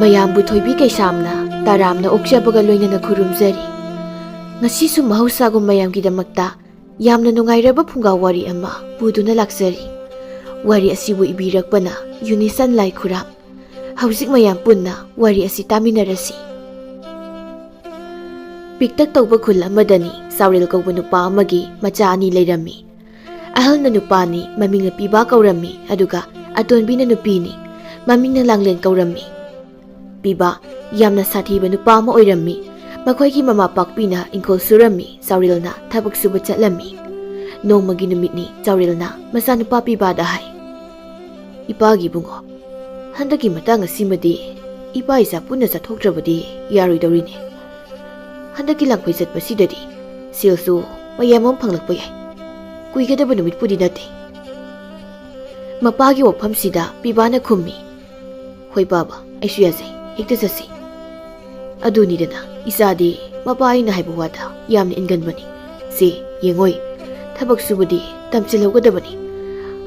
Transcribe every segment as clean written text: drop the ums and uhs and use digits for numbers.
ꯃꯌꯥꯝꯕꯨ ꯊꯣꯏꯕꯤ ꯀꯩꯁꯥꯝꯅ ꯇꯥꯔꯥꯝꯅ ꯑꯣꯛꯆꯕꯒ ꯂꯣꯏꯅꯅ ꯈꯨꯔꯨꯝꯖꯔꯤ꯫ ꯉꯁꯤꯁꯨ ꯃꯍꯧꯁꯥꯒꯨꯝ ꯃꯌꯥꯝꯒꯤꯗꯃꯛꯇ ꯌꯥꯝꯅ ꯅꯨꯡꯉꯥꯏꯔꯕ ꯐꯨꯡꯒꯥ ꯋꯥꯔꯤ ꯑꯃ ꯄꯨꯗꯨꯅ ꯂꯥꯛꯆꯔꯤ꯫ ꯋꯥꯔꯤ ꯑꯁꯤꯕꯨ ꯏꯕꯤꯔꯛꯄꯅ ꯌꯨꯅꯤꯁꯟ ꯂꯥꯏꯈꯨꯔꯥꯝ꯫ ꯍꯧꯖꯤꯛ ꯃꯌꯥꯝ ꯄꯨꯟꯅ ꯋꯥꯔꯤ ꯑꯁꯤ ꯇꯥꯃꯤꯟꯅꯔꯁꯤ꯫ ꯄꯤꯛꯇꯛ ꯇꯧꯕ ꯈꯨꯜ ꯑꯃꯗꯅꯤ ꯆꯥꯎꯔꯦꯜ ꯀꯧꯕ ꯅꯨꯄꯥ ꯑꯃꯒꯤ ꯃꯆꯥ ꯑꯅꯤ ꯂꯩꯔꯝꯃꯤ꯫ ꯑꯍꯜꯅ ꯅꯨꯄꯥꯅꯤ, ꯃꯃꯤꯡꯅ ꯄꯤꯕꯥ ꯀꯧꯔꯝꯃꯤ, ꯑꯗꯨꯒ ꯑꯇꯣꯟꯕꯤꯅ ꯅꯨꯄꯤꯅꯤ, ꯃꯃꯤꯡꯅ ꯂꯥꯡꯂꯦꯟ ꯀꯧꯔꯝꯃꯤ꯫ ꯄꯤꯕꯥ ꯌꯥꯝꯅ ꯁꯥꯊꯤꯕ ꯅꯨꯄꯥ ꯑꯃ ꯑꯣꯏꯔꯝꯃꯤ꯫ ꯃꯈꯣꯏꯒꯤ ꯃꯃꯥ ꯄꯥꯛꯄꯤꯅ ꯏꯪꯈꯣꯜ ꯁꯨꯔꯝꯃꯤ, ꯆꯥꯎꯔꯦꯜꯅ ꯊꯕꯛ ꯁꯨꯕ ꯆꯠꯂꯝꯃꯤ꯫ ꯅꯣꯡꯃꯒꯤ ꯅꯨꯃꯤꯠꯅꯤ ꯆꯥꯎꯔꯦꯜꯅ ꯃꯆꯥꯅꯨꯄꯥ ꯄꯤꯕꯥꯗ ꯍꯥꯏ, "ꯏꯄꯥꯒꯤ ꯏꯕꯨꯡꯉꯣ, ꯍꯟꯗꯛꯀꯤ ꯃꯇꯥꯡ ꯑꯁꯤꯃꯗꯤ ꯏꯄꯥ ꯏꯆꯥ ꯄꯨꯟꯅ ꯆꯠꯊꯣꯛꯇ꯭ꯔꯕꯗꯤ ꯌꯥꯔꯣꯏꯗꯧꯔꯤꯅꯦ꯫ ꯍꯟꯗꯛꯀꯤ ꯂꯥꯡꯐꯩ ꯆꯠꯄꯁꯤꯗꯗꯤ ꯁꯦꯜꯁꯨ ꯃꯌꯥꯝ ꯑꯃ ꯐꯪꯂꯛꯄ ꯌꯥꯏ, ꯀꯨꯏꯒꯗꯕ ꯅꯨꯃꯤꯠꯄꯨꯗꯤ ꯅꯠꯇꯦ." ꯃꯄꯥꯒꯤ ꯋꯥꯐꯝꯁꯤꯗ ꯄꯤꯕꯥꯅ ꯈꯨꯝꯃꯤ, "ꯍꯣꯏ ꯕꯥꯕꯥ, ꯑꯩꯁꯨ ꯌꯥꯖꯩ, ꯍꯦꯛꯇ ꯆꯠꯁꯤ." ꯑꯗꯨꯅꯤꯗꯅ ꯏꯆꯥꯗꯤ ꯃꯄꯥ ꯑꯩꯅ ꯍꯥꯏꯕ ꯋꯥꯗ ꯌꯥꯝꯅ ꯏꯟꯒꯟꯕꯅꯤ꯫ "ꯁꯦ ꯌꯦꯡꯉꯣꯏ, ꯊꯕꯛ ꯁꯨꯕꯗꯤ ꯇꯝꯁꯤꯜꯍꯧꯒꯗꯕꯅꯤ꯫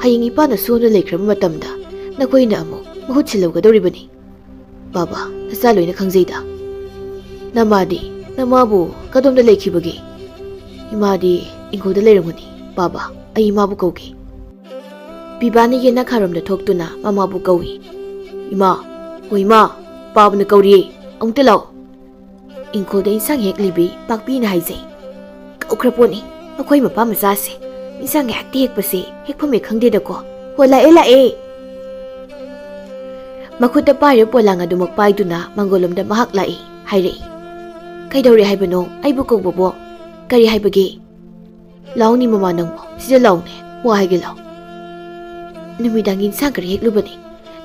ꯍꯌꯦꯡ ꯏꯄꯥꯅ ꯁꯣꯟꯅ ꯂꯩꯈ꯭ꯔꯕ ꯃꯇꯝꯗ ꯅꯈꯣꯏꯅ ꯑꯃꯨꯛ ꯃꯍꯨꯠ ꯁꯤꯜꯍꯧꯒꯗꯧꯔꯤꯕꯅꯤ꯫ ꯕꯥꯕꯥ, ꯅꯆꯥ ꯂꯣꯏꯅ ꯈꯪꯖꯩꯗ꯫ ꯅꯃꯥꯕꯨ ꯀꯗꯣꯝꯗ ꯂꯩꯈꯤꯕꯒꯦ?" "ꯏꯃꯥꯗꯤ ꯏꯪꯈꯣꯜꯗ ꯂꯩꯔꯝꯒꯅꯤ ꯕꯥꯕꯥ, ꯑꯩ ꯏꯃꯥꯕꯨ ꯀꯧꯒꯦ." ꯄꯤꯕꯥꯅ ꯌꯦꯅꯈꯥꯔꯣꯝꯗ ꯊꯣꯛꯇꯨꯅ ꯃꯃꯥꯕꯨ ꯀꯧꯏ꯫ "ꯏꯃꯥ, ꯍꯣꯏ ꯏꯃꯥ, ꯄꯥꯕꯅ ꯀꯧꯔꯤꯌꯦ, ꯑꯃꯨꯛꯇ ꯂꯥꯛꯑꯣ." ꯏꯪꯈꯣꯜꯗ ꯏꯟꯁꯥꯡ ꯍꯦꯛꯂꯤꯕꯤ ꯄꯥꯛꯄꯤꯅ ꯍꯥꯏꯖꯩ, "ꯀꯧꯈ꯭ꯔꯄꯣꯠꯅꯤ, ꯑꯩꯈꯣꯏ ꯃꯄꯥ ꯃꯆꯥꯁꯦ ꯏꯟꯁꯥꯡ ꯍꯦꯛꯇ ꯍꯦꯛꯄꯁꯦ ꯍꯦꯛꯐꯝ ꯍꯦꯛ ꯈꯪꯗꯦꯗꯀꯣ꯫ ꯍꯣ, ꯂꯥꯛꯑꯦ." ꯃꯈꯨꯠꯇ ꯄꯥꯏꯔꯤꯕ ꯄꯣꯂꯥꯡ ꯑꯗꯨꯃꯛ ꯄꯥꯏꯗꯨꯅ ꯃꯪꯒꯣꯜꯂꯣꯝꯗ ꯃꯍꯥꯛ ꯂꯥꯛꯏ, ꯍꯥꯏꯔꯛꯏ, "ꯀꯩꯗꯧꯔꯦ ꯍꯥꯏꯕꯅꯣ ꯑꯩꯕꯨ ꯀꯧꯕꯕꯣ? ꯀꯔꯤ ꯍꯥꯏꯕꯒꯦ?" "ꯂꯥꯎꯅꯤ ꯃꯃꯥ, ꯅꯪꯕꯣ ꯁꯤꯗ ꯂꯥꯎꯅꯦ, ꯋꯥ ꯍꯥꯏꯒꯦ ꯂꯥꯎ." "ꯅꯨꯃꯤꯗꯥꯡꯒꯤ ꯏꯟꯁꯥꯡ ꯈꯔ ꯍꯦꯛꯂꯨꯕꯅꯤ,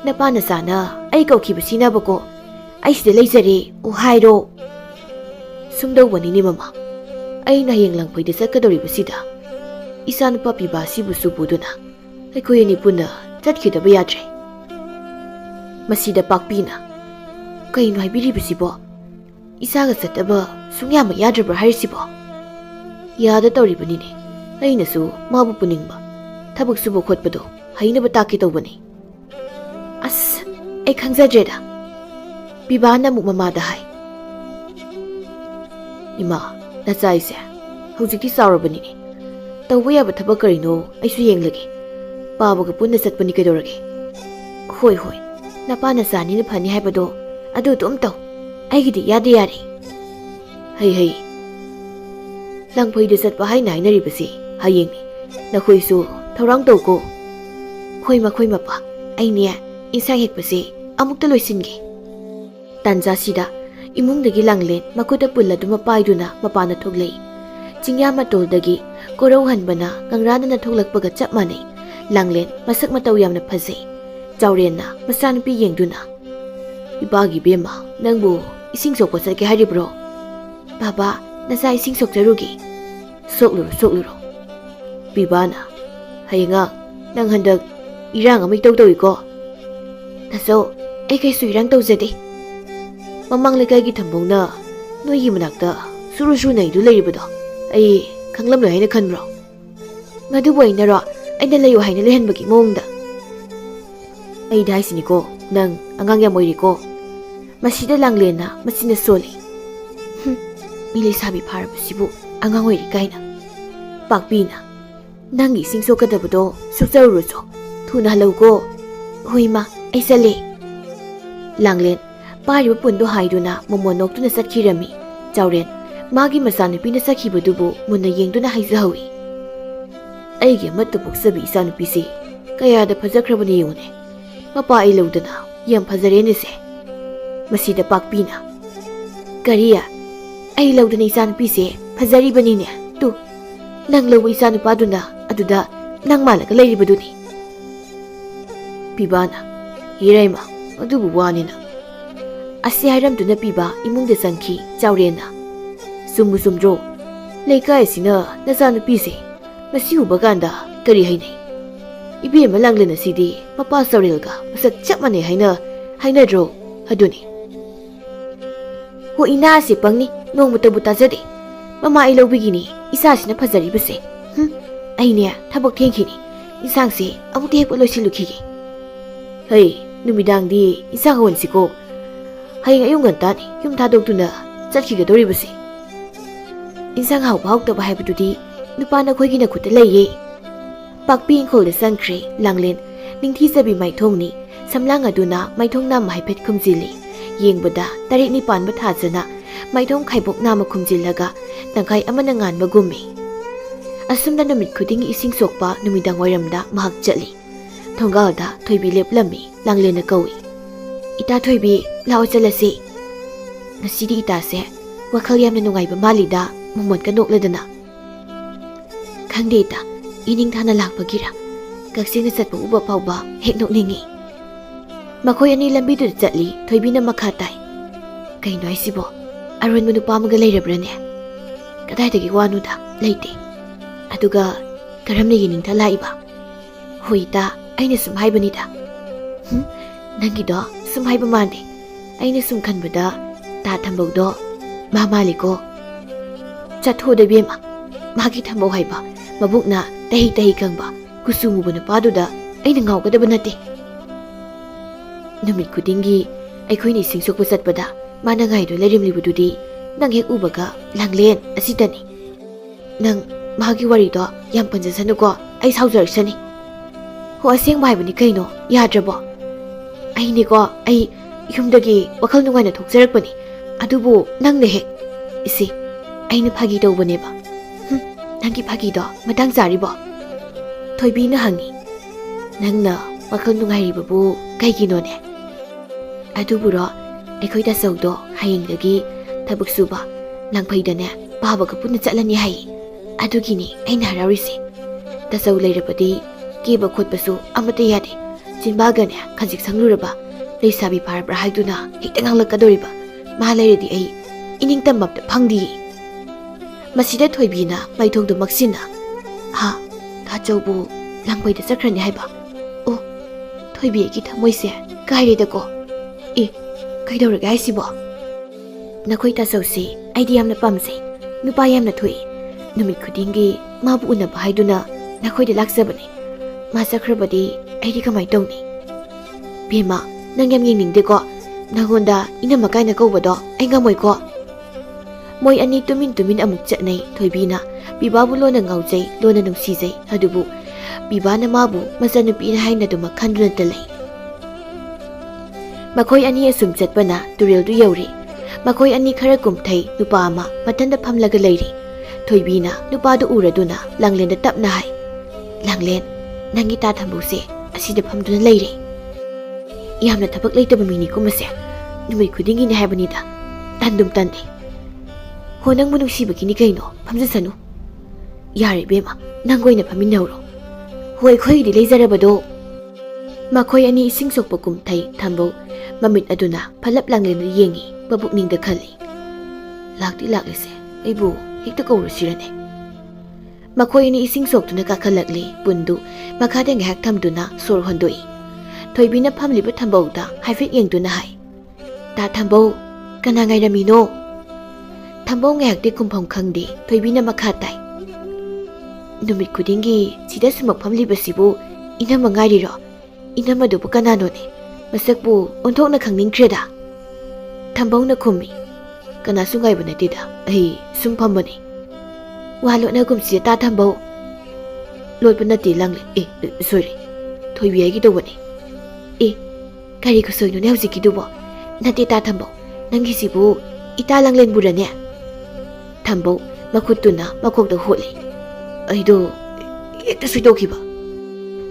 ꯅꯄꯥ ꯅꯆꯥꯅ ꯑꯩ ꯀꯧꯈꯤꯕꯁꯤꯅꯕꯀꯣ, ꯑꯩ ꯁꯤꯗ ꯂꯩꯖꯔꯦ, ꯑꯣ ꯍꯥꯏꯔꯣ." "ꯁꯨꯝꯗꯧꯕꯅꯤꯅꯦ ꯃꯃꯥ, ꯑꯩꯅ ꯍꯌꯦꯡ ꯂꯥꯡꯐꯩꯗ ꯆꯠꯀꯗꯧꯔꯤꯕꯁꯤꯗ ꯏꯆꯥꯅꯨꯄꯥ ꯄꯤꯕꯥꯁꯤꯕꯨꯁꯨ ꯄꯨꯗꯨꯅ ꯑꯩꯈꯣꯏ ꯑꯅꯤ ꯄꯨꯟꯅ ꯆꯠꯈꯤꯗꯕ ꯌꯥꯗ꯭ꯔꯦ." ꯃꯁꯤꯗ ꯄꯥꯛꯄꯤꯅ, "ꯀꯩꯅꯣ ꯍꯥꯏꯕꯤꯔꯤꯕꯁꯤꯕꯣ? ꯏꯆꯥꯒ ꯆꯠꯇꯕ ꯁꯨꯡꯌꯥꯃꯛ ꯌꯥꯗ꯭ꯔꯕ꯭ꯔꯥ ꯍꯥꯏꯔꯤꯁꯤꯕꯣ?" "ꯌꯥꯗ ꯇꯧꯔꯤꯕꯅꯤꯅꯦ, ꯑꯩꯅꯁꯨ ꯃꯥꯕꯨ ꯄꯨꯅꯤꯡꯕ, ꯊꯕꯛ ꯁꯨꯕ ꯈꯣꯠꯄꯗꯣ ꯍꯩꯅꯕ ꯇꯥꯛꯀꯦ ꯇꯧꯕꯅꯤ." "ꯑꯁ, ꯑꯩ ꯈꯪꯖꯗ꯭ꯔꯦꯗ." ꯄꯤꯕꯥꯅ ꯑꯃꯨꯛ ꯃꯃꯥꯗ ꯍꯥꯏ, "ꯏꯃꯥ, ꯅꯆꯥ ꯑꯩꯁꯦ ꯍꯧꯖꯤꯛꯇꯤ ꯆꯥꯎꯔꯕꯅꯤꯅꯦ, ꯇꯧꯕ ꯌꯥꯕ ꯊꯕꯛ ꯀꯔꯤꯅꯣ ꯑꯩꯁꯨ ꯌꯦꯡꯂꯒꯦ, ꯄꯥꯕꯒ ꯄꯨꯟꯅ ꯆꯠꯄꯅꯤ ꯀꯩꯗꯧꯔꯒꯦ?" "ꯍꯣꯏ, ꯅꯄꯥ ꯅꯆꯥꯅꯤꯅ ꯐꯅꯤ ꯍꯥꯏꯕꯗꯣ ꯑꯗꯨ ꯑꯗꯨꯝ ꯇꯧ, ꯑꯩꯒꯤꯗꯤ ꯌꯥꯗꯦ ꯌꯥꯔꯦ." ꯍꯩ, ꯂꯥꯡꯐꯩꯗ ꯆꯠꯄ ꯍꯥꯏꯅ ꯍꯥꯏꯅꯔꯤꯕꯁꯤ ꯍꯌꯦꯡꯅꯤ, ꯅꯈꯣꯏꯁꯨ ꯊꯧꯔꯥꯡ ꯇꯧꯀꯣ." "ꯍꯣꯏ ꯃꯄꯥ, ꯑꯩꯅꯦ ꯏꯟꯁꯥꯡ ꯍꯦꯛꯄꯁꯦ ꯑꯃꯨꯛꯇ ꯂꯣꯏꯁꯤꯟꯒꯦ." ꯇꯥꯟꯖꯥꯁꯤꯗ ꯏꯃꯨꯡꯗꯒꯤ ꯂꯥꯡꯂꯦꯟ ꯃꯈꯨꯠꯇ ꯄꯨꯜ ꯑꯗꯨꯃ ꯄꯥꯏꯗꯨꯅ ꯃꯄꯥꯅ ꯊꯣꯛꯂꯛꯏ꯫ ꯆꯤꯡꯌꯥ ꯃꯇꯣꯜꯗꯒꯤ ꯀꯣꯔꯧꯍꯟꯕꯅ ꯉꯪꯔꯥꯗꯅ ꯊꯣꯛꯂꯛꯄꯒ ꯆꯞ ꯃꯥꯟꯅꯩ꯫ ꯂꯥꯡꯂꯦꯟ ꯃꯁꯛ ꯃꯇꯧ ꯌꯥꯝꯅ ꯐꯖꯩ꯫ ꯆꯥꯎꯔꯦꯟꯅ ꯃꯆꯥꯅꯨꯄꯤ ꯌꯦꯡꯗꯨꯅ, "ꯏꯄꯥꯒꯤ ꯕꯦꯝꯃ, ꯅꯪꯕꯨ ꯏꯁꯤꯡ ꯁꯣꯛꯄ ꯆꯠꯀꯦ ꯍꯥꯏꯔꯤꯕ꯭ꯔꯣ?" "ꯕꯥꯕꯥ, ꯅꯆꯥ ꯏꯁꯤꯡ ꯁꯣꯛꯆꯔꯨꯒꯦ." "ꯁꯣꯛꯂꯨꯔꯣ." ꯄꯤꯕꯥꯅ, "ꯍꯌꯦꯡꯉꯥꯛ ꯅꯪ ꯍꯟꯗꯛ ꯏꯔꯥꯡ ꯑꯃ ꯏꯇꯧ ꯇꯧꯏꯀꯣ?" "ꯅꯆꯧ, ꯑꯩ ꯀꯩꯁꯨ ꯏꯔꯥꯡ ꯇꯧꯖꯗꯦ." "ꯃꯃꯥꯡ ꯂꯩꯀꯥꯏꯒꯤ ꯊꯝꯕꯧꯅ ꯅꯣꯏꯒꯤ ꯃꯅꯥꯛꯇ ꯁꯨꯔꯨ ꯅꯩꯗꯨ ꯂꯩꯔꯤꯕꯗꯣ ꯑꯩ ꯈꯪꯂꯝꯂꯣꯏ ꯍꯥꯏꯅ ꯈꯟꯕ꯭ꯔꯣ?" "ꯃꯗꯨꯕꯨ ꯑꯩꯅꯔꯣ? ꯑꯩꯅ ꯂꯩꯌꯨ ꯍꯥꯏꯅ ꯂꯩꯍꯟꯕꯒꯤ ꯃꯑꯣꯡꯗ." "ꯑꯩꯗ ꯍꯥꯏꯁꯤꯅꯤꯀꯣ, ꯅꯪ ꯑꯉꯥꯡ ꯌꯥꯝ ꯑꯣꯏꯔꯤꯀꯣ." ꯃꯁꯤꯗ ꯂꯥꯡꯂꯦꯟꯅ ꯃꯆꯤꯟꯅ ꯁꯣꯜꯂꯤ, "ꯃꯤ ꯂꯩꯁꯥꯕꯤ ꯐꯥꯔꯕꯁꯤꯕꯨ ꯑꯉꯥꯡ ꯑꯣꯏꯔꯤ ꯀꯥꯏꯅ." ꯄꯥꯛꯄꯤꯅ, "ꯅꯪꯒꯤ ꯏꯁꯤꯡ ꯁꯣꯛꯀꯗꯕꯗꯣ ꯁꯣꯛꯆꯔꯨꯔꯣꯆꯣ, ꯊꯨꯅ ꯍꯜꯂꯧꯀꯣ." "ꯍꯣꯏ ꯏꯃꯥ, ꯑꯩ ꯆꯠꯂꯦ." ꯂꯥꯡꯂꯦꯟ ꯄꯥꯏꯔꯤꯕ ꯄꯨꯟꯗꯣ ꯍꯥꯏꯗꯨꯅ ꯃꯣꯃꯣꯟ ꯅꯣꯛꯇꯨꯅ ꯆꯠꯈꯤꯔꯝꯃꯤ꯫ ꯆꯥꯎꯔꯦꯟ ꯃꯥꯒꯤ ꯃꯆꯥꯅꯨꯄꯤꯅ ꯆꯠꯈꯤꯕꯗꯨꯕꯨ ꯃꯨꯟꯅ ꯌꯦꯡꯗꯨꯅ ꯍꯥꯏꯖꯍꯧꯏ, "ꯑꯩꯒꯤ ꯑꯃꯠꯇ ꯄꯣꯛꯆꯕꯤ ꯏꯆꯥꯅꯨꯄꯤꯁꯤ ꯀꯌꯥꯗ ꯐꯖꯈ꯭ꯔꯕꯅꯤ ꯌꯦꯡꯉꯨꯅꯦ, ꯃꯄꯥ ꯑꯩ ꯂꯧꯗꯅ ꯌꯥꯝ ꯐꯖꯔꯦꯅꯦꯁꯦ." ꯃꯁꯤꯗ ꯄꯥꯛꯄꯤꯅ, "ꯀꯔꯤ? ꯑꯩ ꯂꯧꯗꯅ ꯏꯆꯥꯅꯨꯄꯤꯁꯦ ꯐꯖꯔꯤꯕꯅꯤꯅꯦ, ꯇꯨ ꯅꯪ ꯂꯧꯕ ꯏꯆꯥꯅꯨꯄꯥꯗꯨꯅ ꯑꯗꯨꯗ ꯅꯪ ꯃꯥꯜꯂꯒ ꯂꯩꯔꯤꯕꯗꯨꯅꯤ." ꯄꯤꯕꯥꯅ, "ꯏꯔꯩꯃ, ꯑꯗꯨꯕꯨ ꯋꯥꯅꯤꯅ." ꯑꯁꯤ ꯍꯥꯏꯔꯝꯗꯨꯅ ꯄꯤꯕꯥ ꯏꯃꯨꯡꯗ ꯆꯪꯈꯤ꯫ ꯆꯥꯎꯔꯦꯟꯅ, "ꯆꯨꯝꯕꯨ ꯆꯨꯝꯗ꯭ꯔꯣ? ꯂꯩꯀꯥꯏ ꯑꯁꯤꯅ ꯅꯆꯥꯅꯨꯄꯤꯁꯦ ꯃꯁꯤ ꯎꯕ ꯀꯥꯟꯗ ꯀꯔꯤ ꯍꯥꯏꯅꯩ? ꯏꯕꯦꯝꯃ ꯂꯥꯡꯂꯦꯟ ꯑꯁꯤꯗꯤ ꯃꯄꯥ ꯆꯥꯎꯔꯦꯜꯒ ꯃꯁꯛ ꯆꯞ ꯃꯥꯟꯅꯩ ꯍꯥꯏꯅꯗ꯭ꯔꯣ? ꯑꯗꯨꯅꯤ." "ꯍꯣ, ꯏꯅꯥꯁꯦ ꯄꯪꯅꯤ, ꯅꯣꯡꯃꯇꯕꯨ ꯇꯥꯖꯗꯦ. ꯃꯃꯥ ꯑꯩ ꯂꯧꯕꯤꯒꯤꯅꯤ ꯏꯆꯥꯁꯤꯅ ꯐꯖꯔꯤꯕꯁꯦ. ꯑꯩꯅꯦ ꯊꯕꯛ ꯊꯦꯡꯈꯤꯅꯤ, ꯏꯟꯁꯥꯡꯁꯦ ꯑꯃꯨꯛꯇ ꯍꯦꯛꯄ ꯂꯣꯏꯁꯤꯜꯂꯨꯈꯤꯒꯦ." "ꯍꯩ, ꯅꯨꯃꯤꯗꯥꯡꯗꯤ ꯏꯟꯁꯥꯡ ꯍꯧꯍꯟꯁꯤꯀꯣ, Hayang ayong ngantani yum thadokduna chatkhigedoribasi. Insang hauba hautaba haibadudi nupana khoigina khutta leiye. Pakpi ingkhol sangkhre langlen ningthisabi maithongni samlang aduna maithong nam haipet khumjili. Yengbada tarik ni panba thajana maithong khaibok nama khumjillaga tangkai amana nganba gummi. Asumda numit khuding ising sokpa numidang wairamda mahak chali. Thongalda thoibi leplami langlena kawi. Ita thoibi lao chalasi. Nasidi ita se wakhal yamna nungaiba malida mumon ka nokladana. Khangde ita ining thana lakpagira kaksina chatpa uba pawba hek nokningi. Makhoi ani lambi du chatli thoibi na makha tai. Kaino aisibo aron manu pamaga leirabrane. Kadai dagi wanu da leite. Aduga karamne yining tha laiba. Hoita aina sum haibanida. Nangido sum haiba mande. Aina sum khanbada ta thambogdo mamaliko. Chatho de bema magi thambo haiba mabukna tahi kangba kusumu bana paduda aina ngawgadaba nate. Numit kudingi aikhoini singsokpa chatpada mana ngaido lerimlibududi nang hek ubaga langlen asidani. Nang magi warido yam panjasanuko ai saujarsani. Ho aseng baibani kaino yadrabo. Aini ko ai yumdagi wakhal nungaina thokjarakpani adubu nangne hek isi aina phagi tawbaneba. Nangi phagi do matang jaribo. Thoibi na hangi nangna wakhal nungairibabu kaiginone. Aduburo ekhoi da saudo hayengdagi thabuk suba langphaidane babaga punna chatlani hai. Adugini aina haraurisi da sau leirabadi keba khotpasu amata yade jinbagane khajik sangluraba leisabi parabra haiduna hekta nganglakadoriba ma leiradi ai ining tambapta phangdi. Masida thoibina maithongdo maksina ha ta chaubu langpaida chakhrani haiba. O thoibi ki thamoise kaireda ko e kaidorga haisibo. Nakhoi ta sausi aidi yamna pamse nupa yamna thui. Numit khudingi mabu unaba haiduna nakhoida laksabani. Ma sakhrabadi aidi kamai tongni. Bema nang yam yengning ko nangonda inama kaina kawbado ai ngamoi ko. Moi ani tumin amuk chatnai thoibina bibabu lona ngaujai lona nungsijai adubu bibana mabu masanupi na haina duma khanduna talai. Makhoi ani asum chatpana turel du yauri. Makhoi ani khara kumthai nupa ama matanda phamlaga leiri. Thoibina nupadu uraduna langlenda tapna hai. Langlen nangi ta thambuse asida phamduna leire. Yamna thabak leitaba mini kumase numit khudingi ni haibanida tandum tande. Honang manuksibagini kaino phamjasanu. Yare bema nangoina phaminawro. Hoi khoidi leijarabado. Makhoi ani ising sokpa kumthai thambo mamit aduna phalap langlen yengi babukningda khali. Lakti laklese aibu hekta kaurusirane. Makhoi ani ising soktuna kakhalakli bundu makhada ngahak thamduna sor hondoi. Thoibina phamliba thambauda haifet yengduna hai. Ta thambau kana ngairamino. Thambau ngahakti kumpham khangdi thoibina makha tai. Numit khudingi sida sumak phamlibasibu inama ngairiro. Inama dubu kananone masakbu onthokna khangningkreda. Thambau na khummi kana sungaiba natida ai sum phambani. Walo na gumsi ta thambau lotba nati langle sorry thoibi ai gi dawani. Kari ko soino ne hausi dubo nati ta thambau nangi sibu ita langlen burane. Thambau makhutuna makhokda holi. Aido ekta suidokhiba.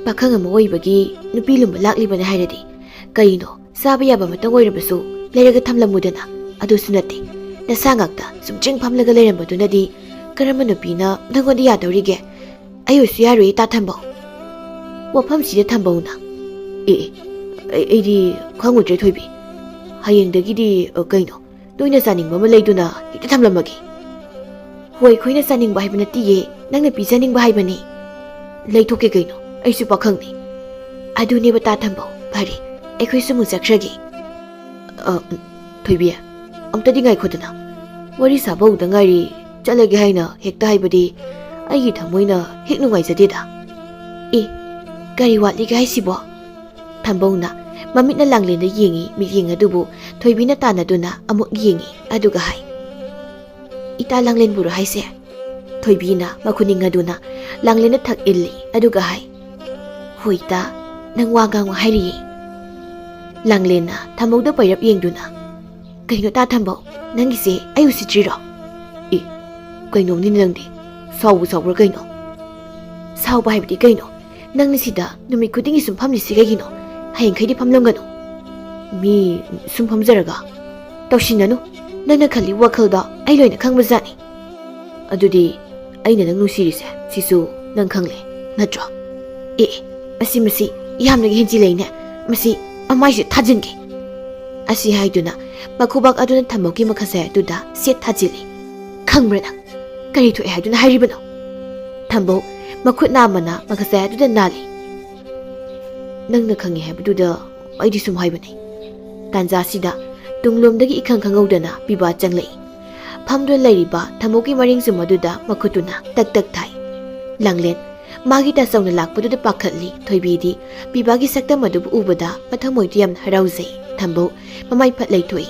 Pakhang ama oibagi nupi lumba laklibana hairadi kaino saba yaba matang oirabasu leiraga thamlamudana adusu nati nasa ngakta sumching phamlaga leirambadunadi karama nupina nangoda yadorige ayosu yaroi ta thambau. Wafam sida thambau na aidi khangudre thoibi hayengdagidi kaino toina saningba ma leiduna hekta thamlamagi. Hoi khoina saningba haibana tiye nangna pijaningba haibani leithoke kaino aisu pakhangni adune bata thambau phari aikhoi sumu chakragi. Thoibi amtadi ngai khodana wari sabau dangari chalage haina hekta haibadi aigi thamoina hek nungai jadeda. Gari watli gai sibo. Thambau na Mamit na Langlin na yengi miyeng adubu Thoibi na tanaduna amuk yengi aduga hai. Ita Langlin buro hai se. Thoibi na makuning aduna Langlin na thak illi aduga hai. Hoi ta nang wagang wa hairi. Langlin na thamok da pairap yengduna. Kaino ta thambau nangise ayu si jiro. Kaino ni nangdi sawu sawra kaino. Sawu bai bidi kaino. Nang ni sida numi kudingi sum phamli si kaino. Hayeng khaidi phamlamgano. Mi sum phamjaraga. Tawshinanu nana khali wakhalda ai loina khangbajani. Adudi aina nang nusirise sisu nang khangle natro. Masi yamna henji leine masi amai se thajinge. Asi haiduna makubak aduna thamoki makhase duda set thajili. Khangbra nang kari thoi haiduna hairibano. Thambo makhut namana makhase duda nali. Nangna khangi haibduda aidi sum haibani. Tanja sida tunglomdagi ikhang khangaudana piba changlei. Phamdo lairiba thamoki maring sum aduda makhutuna tak tak thai. Langlen magi ta sauna lakpududa pakhatli thoibidi pibagi sakta madubu ubada mathamoi tiam harauzei. Thambo mamai phatlei thoi.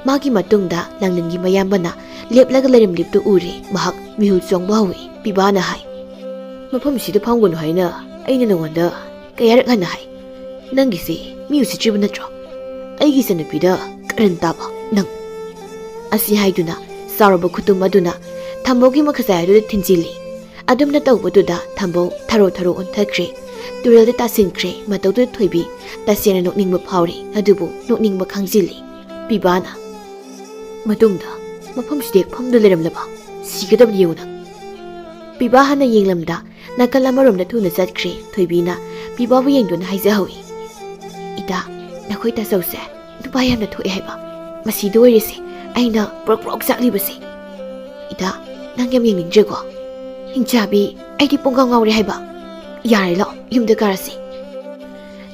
Magi matungda langlengi mayambana leplaga lerim liptu uri mahak mihul chongba hawi pibana hai. Mafam sida phamgon haina aina nonda kayarak hana hai. Nangisi miusi chibu natro. Aigi sanapida karan taba nang. Asi haiduna saraba kutum aduna thambogi makhasai aduda thinjili. Adumna tawbaduda thambo tharo onthakre. Turelde tasinkre matawdu thoibi tasena nokningba phawri adubu nokningba khangjili. Pibana matungda mafam sidek phamdu leramlaba sigadab yewna. Piba hana yenglamda nakal amaromda thuna chatkre thoibina pibabu yengduna haijahawi. Ida nakhoi ta sause nupa yamna thoi haiba masi doirese aina prok saklibase. Ida nang yam yengningjre ko hingchabi aidi ponggaw ngawre haiba yare lo yumda karasi.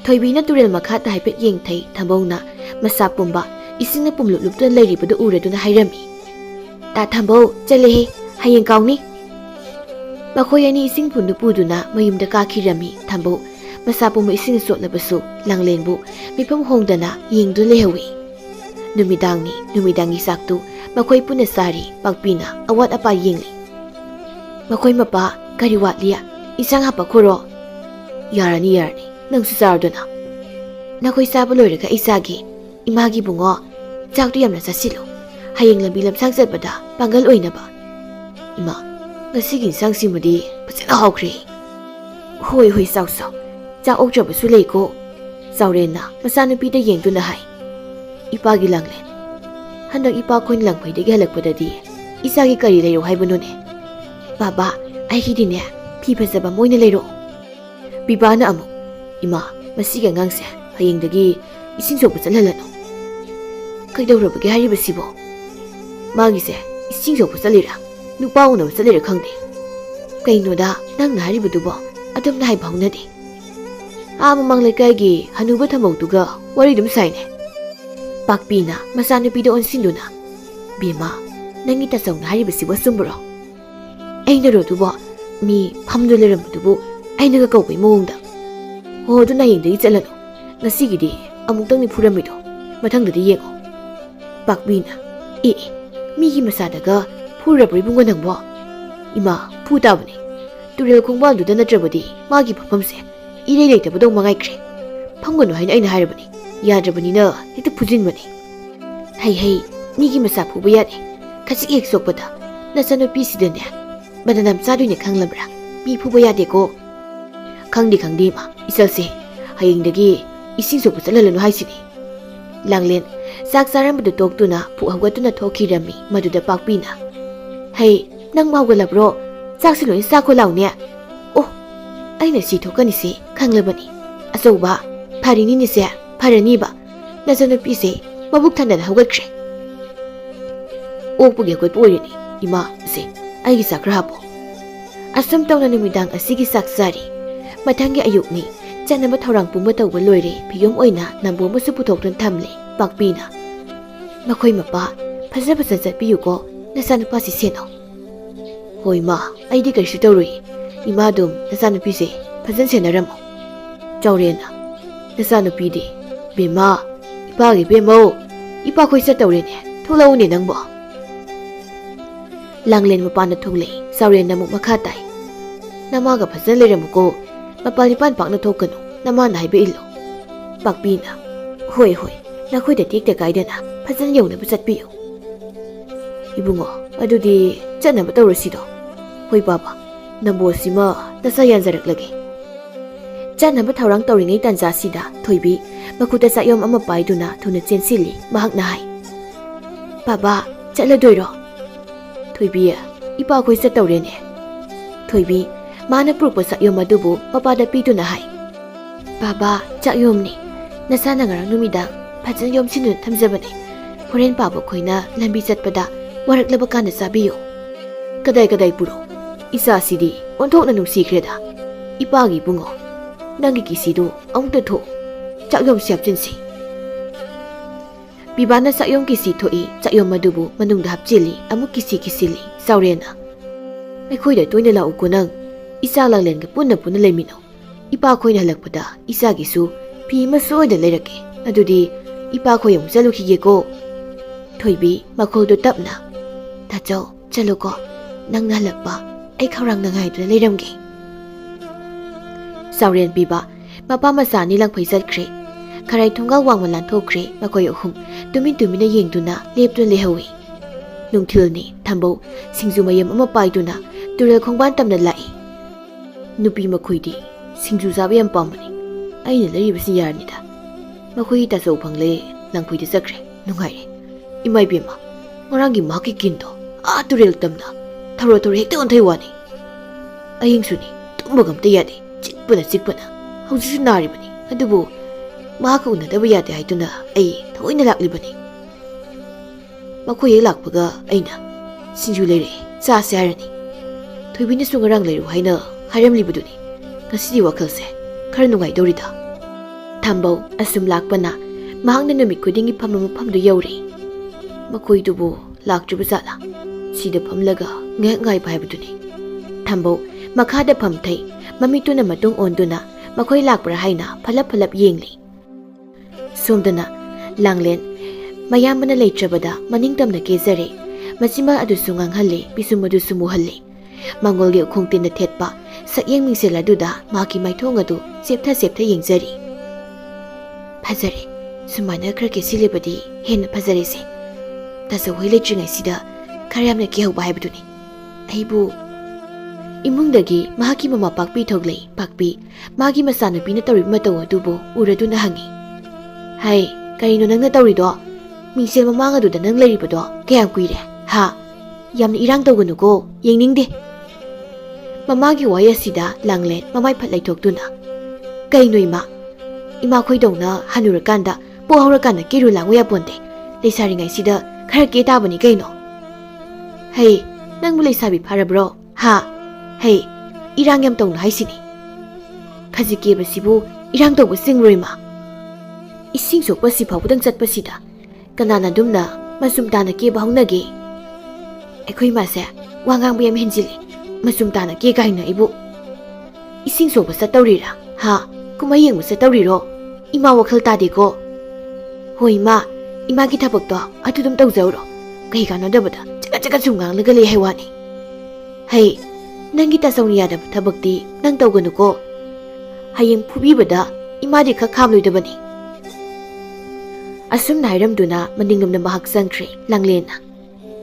Thoibina turel makha ta haipet yengthai thambona masa pumba isina pumlu lupta leiribadu ureduna hairami. Ta thambo chalehe hayeng kawni. Makhoi ani ising pundu puduna mayumda kakhirami. Thambo masa pumba ising sotlabasu Langlenbu mipam hongdana yengdu lehawi. Numidangi saktu makhoi puna sari pakpina awat apa yengli. Makhoi mapa kari watliya isang hapa khoro. Yarani nang susarduna. Nakhoi saba loiraga isagi imagi bungo chaktu yamna chasilo. Hayeng lambi lamsang chatbada pangal oinaba. Ima ngasigi sang simudi pachana hawkre. Hoi saw Chak okjabasu leiko. Saurena masanupida yengduna hai. Ipagi Langlen. Handak ipa khoin langphaidagi halakpadadi isagi kari leiro haibunone. Baba aigidine phi phajaba moina leiro. Bibana amu ima masiga ngangse hayengdagi ising sokpa chalhalano. Kaidawrabagi haribasibo. Magise ising sokpa chalira nupa unaba chalira khangde. Kainoda nangna haribadubo adumna hai bhaunade. Mamang lekagi hanuba thamautuga waridum saine. Pakpina masanupida onsinduna. Bima nangi tasawna haribasibo sumbro. Aina rodubo mi phamdu leramdubu ainaga kawbai mawongda. Hoduna yengdagi chalano. Ngasigidi amuktangni phuramido mathangdadi yengo. Pakpina migi masadaga phurabri bungo nangbo. Ima phutabani. Turel khongbalduda natrabadi magi phapamse irei leitabado mangaikre. Phamganu haina aina harabani. Yadrabanina hekta phujinbani. Hei migi masa phuba yade. Khachik hek sokpada nachanupi sidane bananam chaduine khanglabra. Mi phuba yade ko. Khangdi ma isalse hayengdagi ising sokpa chalhalanu haisini. Langlen sak sarambadu toktuna phu hawgatuna thokirami maduda pakpina. Hei nang mawgalabro chaksiloi sakho laune. Aina si thokani se khanglabani. Asoba pharini ni se pharaniba nachanupi se mabuk thandana hawgatkre. Okpugi koi poirini ima se aigi sakra hapo. Asam tawna numidang asigi saksari mathangi ayukni chanaba thorang pumba tawba loire phiyom oina nambo masu puthoktan thamle pakpina. Makhoi mapa phajaba chatpiyu ko nachanupa si seno. Hoi ma aidi kaisu tawrui. Imadum nachanupi se phajan senaramo. Chaurena nachanupi de Bema, ipagi bemo, ipakoi satawrene, thulaune nangbo. Langlen mapana thole, sauren namuk makhatai. Namaga phazan leramuko, mapalipan pakna thokanu, namana haibe illo. Pakbina, hoi hoi, nakhoi da tikta kaidana, phazan yawna busatpiyo. Ibungo, adudi chanaba tawrasido. Hoi baba, nambo sima nasa yanzaraklage. Chanaba thaurang tawringai tanja sida, thoibi, makuta sayom ama paiduna thuna chensili, mahak na hai. Baba, chaladoiro. Thoibi, ipa khoi satawrene. Thoibi, mana prupa sayom adubu papada piduna hai. Baba, chayom ni, nasana ngarang numidang, phazan yom sinun thamjabane. Horen baba khoina lambi chatpada waraklaba kana sabiyo. Kadai puro. Isa sidi onthokna nungsikreda. Ipagi bungo. Nangi kisidu amukta tho. Chakyom siapchinsi. Bibana sakyom kisi thoi chakyom madubu manungda hapchili amuk kisili saurena. Aikhoida toina la ukonang isa langlen ga punna lemino. Ipa khoina halakpada isa gisu phi ma soida lerake. Adudi ipa khoyam chalukhige ko. Thoibi makholdo tapna. Tacho chaluko nang nalakpa ai khaurang nangai tu leiramge. Sauren biba mapa masa ni lang phaisat khre. Kharai thungal wangma lan thokre makoi ahum tumina yengduna leptun lehawi. Nungthilni thambo singju mayam ama paiduna turel khongban tamna lai. Nupi makhoidi singju zabe yam pamani. Aina laribasi yarnida. Makhoi ta so phangle langphoidi sakre nungai. Imai bema ngorangi maki kinto a turel tamna tharo hekta onthai wani. Aying suni tumbagam te yade chikpana hauji nari bani adubu maka unadaba yade haituna ai thoina laklibani. Makhoi lakpaga aina sinju leire cha sarani. Thoibini sungarang leiru haina haramlibuduni. Ngasidi wakhalse khara nungai dorida. Thambau asum lakpana mahangna numit khudingi phamma maphamdu yauri. Makhoi dubu lakjubu zala sida phamlaga ngai bhaibuduni. Thambau makhada phamthai mamituna matung onduna makhoi lakpra haina phalap yengli. Somdana langlen mayambana leitrabada maningtamna kezare machima adu sungang halle bisumadu sumu halle. Mangolgi khongtinda thetpa sakyeng mingsel aduda maki maithong adu septha yengjari. Phajare sumana khra kesilebadi hen phajare se. Tasa hoi leitringai sida kharyamna kehau baibuduni. Aibu imungdagi mahaki mama pakpi thoglei pakpi magi masana pina tawri mataw adubo uraduna hangi. Hai karino nangna tawrido mingsel mamang aduda nang leiribado kayam kuire ha yamna irang tawganu ko yengningde. Mamagi waya sida langlen mamai phatlai thokduna kaino ima khoidongna hanurakanda pohaurakanda kiru langwaya ponde leisaringai sida khara ke tabani kaino. Hey nang mulai sabi pharabro ha hey irang yam tongna haisini. Khajike basibu irang tawba singroima. Ising sokpa siphau budang chatpa sida kanana dumna masum tana ke bahnage. Ekhoi mase wangang bayam henjili masum tana ke kaina ibu. Ising sokpa satawrira ha kumayeng mu satawriro ima wakhal tade ko. Hoi ma ima ki thabak to atudum tawjauro kai kana dabada chaka chungang laga le haiwani. Hey nangi ta sawni yada thabakti nang tawganu ko. Hayeng phubibada imadi kha khamloidabani. Asum nairamduna maninglumna mahak sangkhre langlena.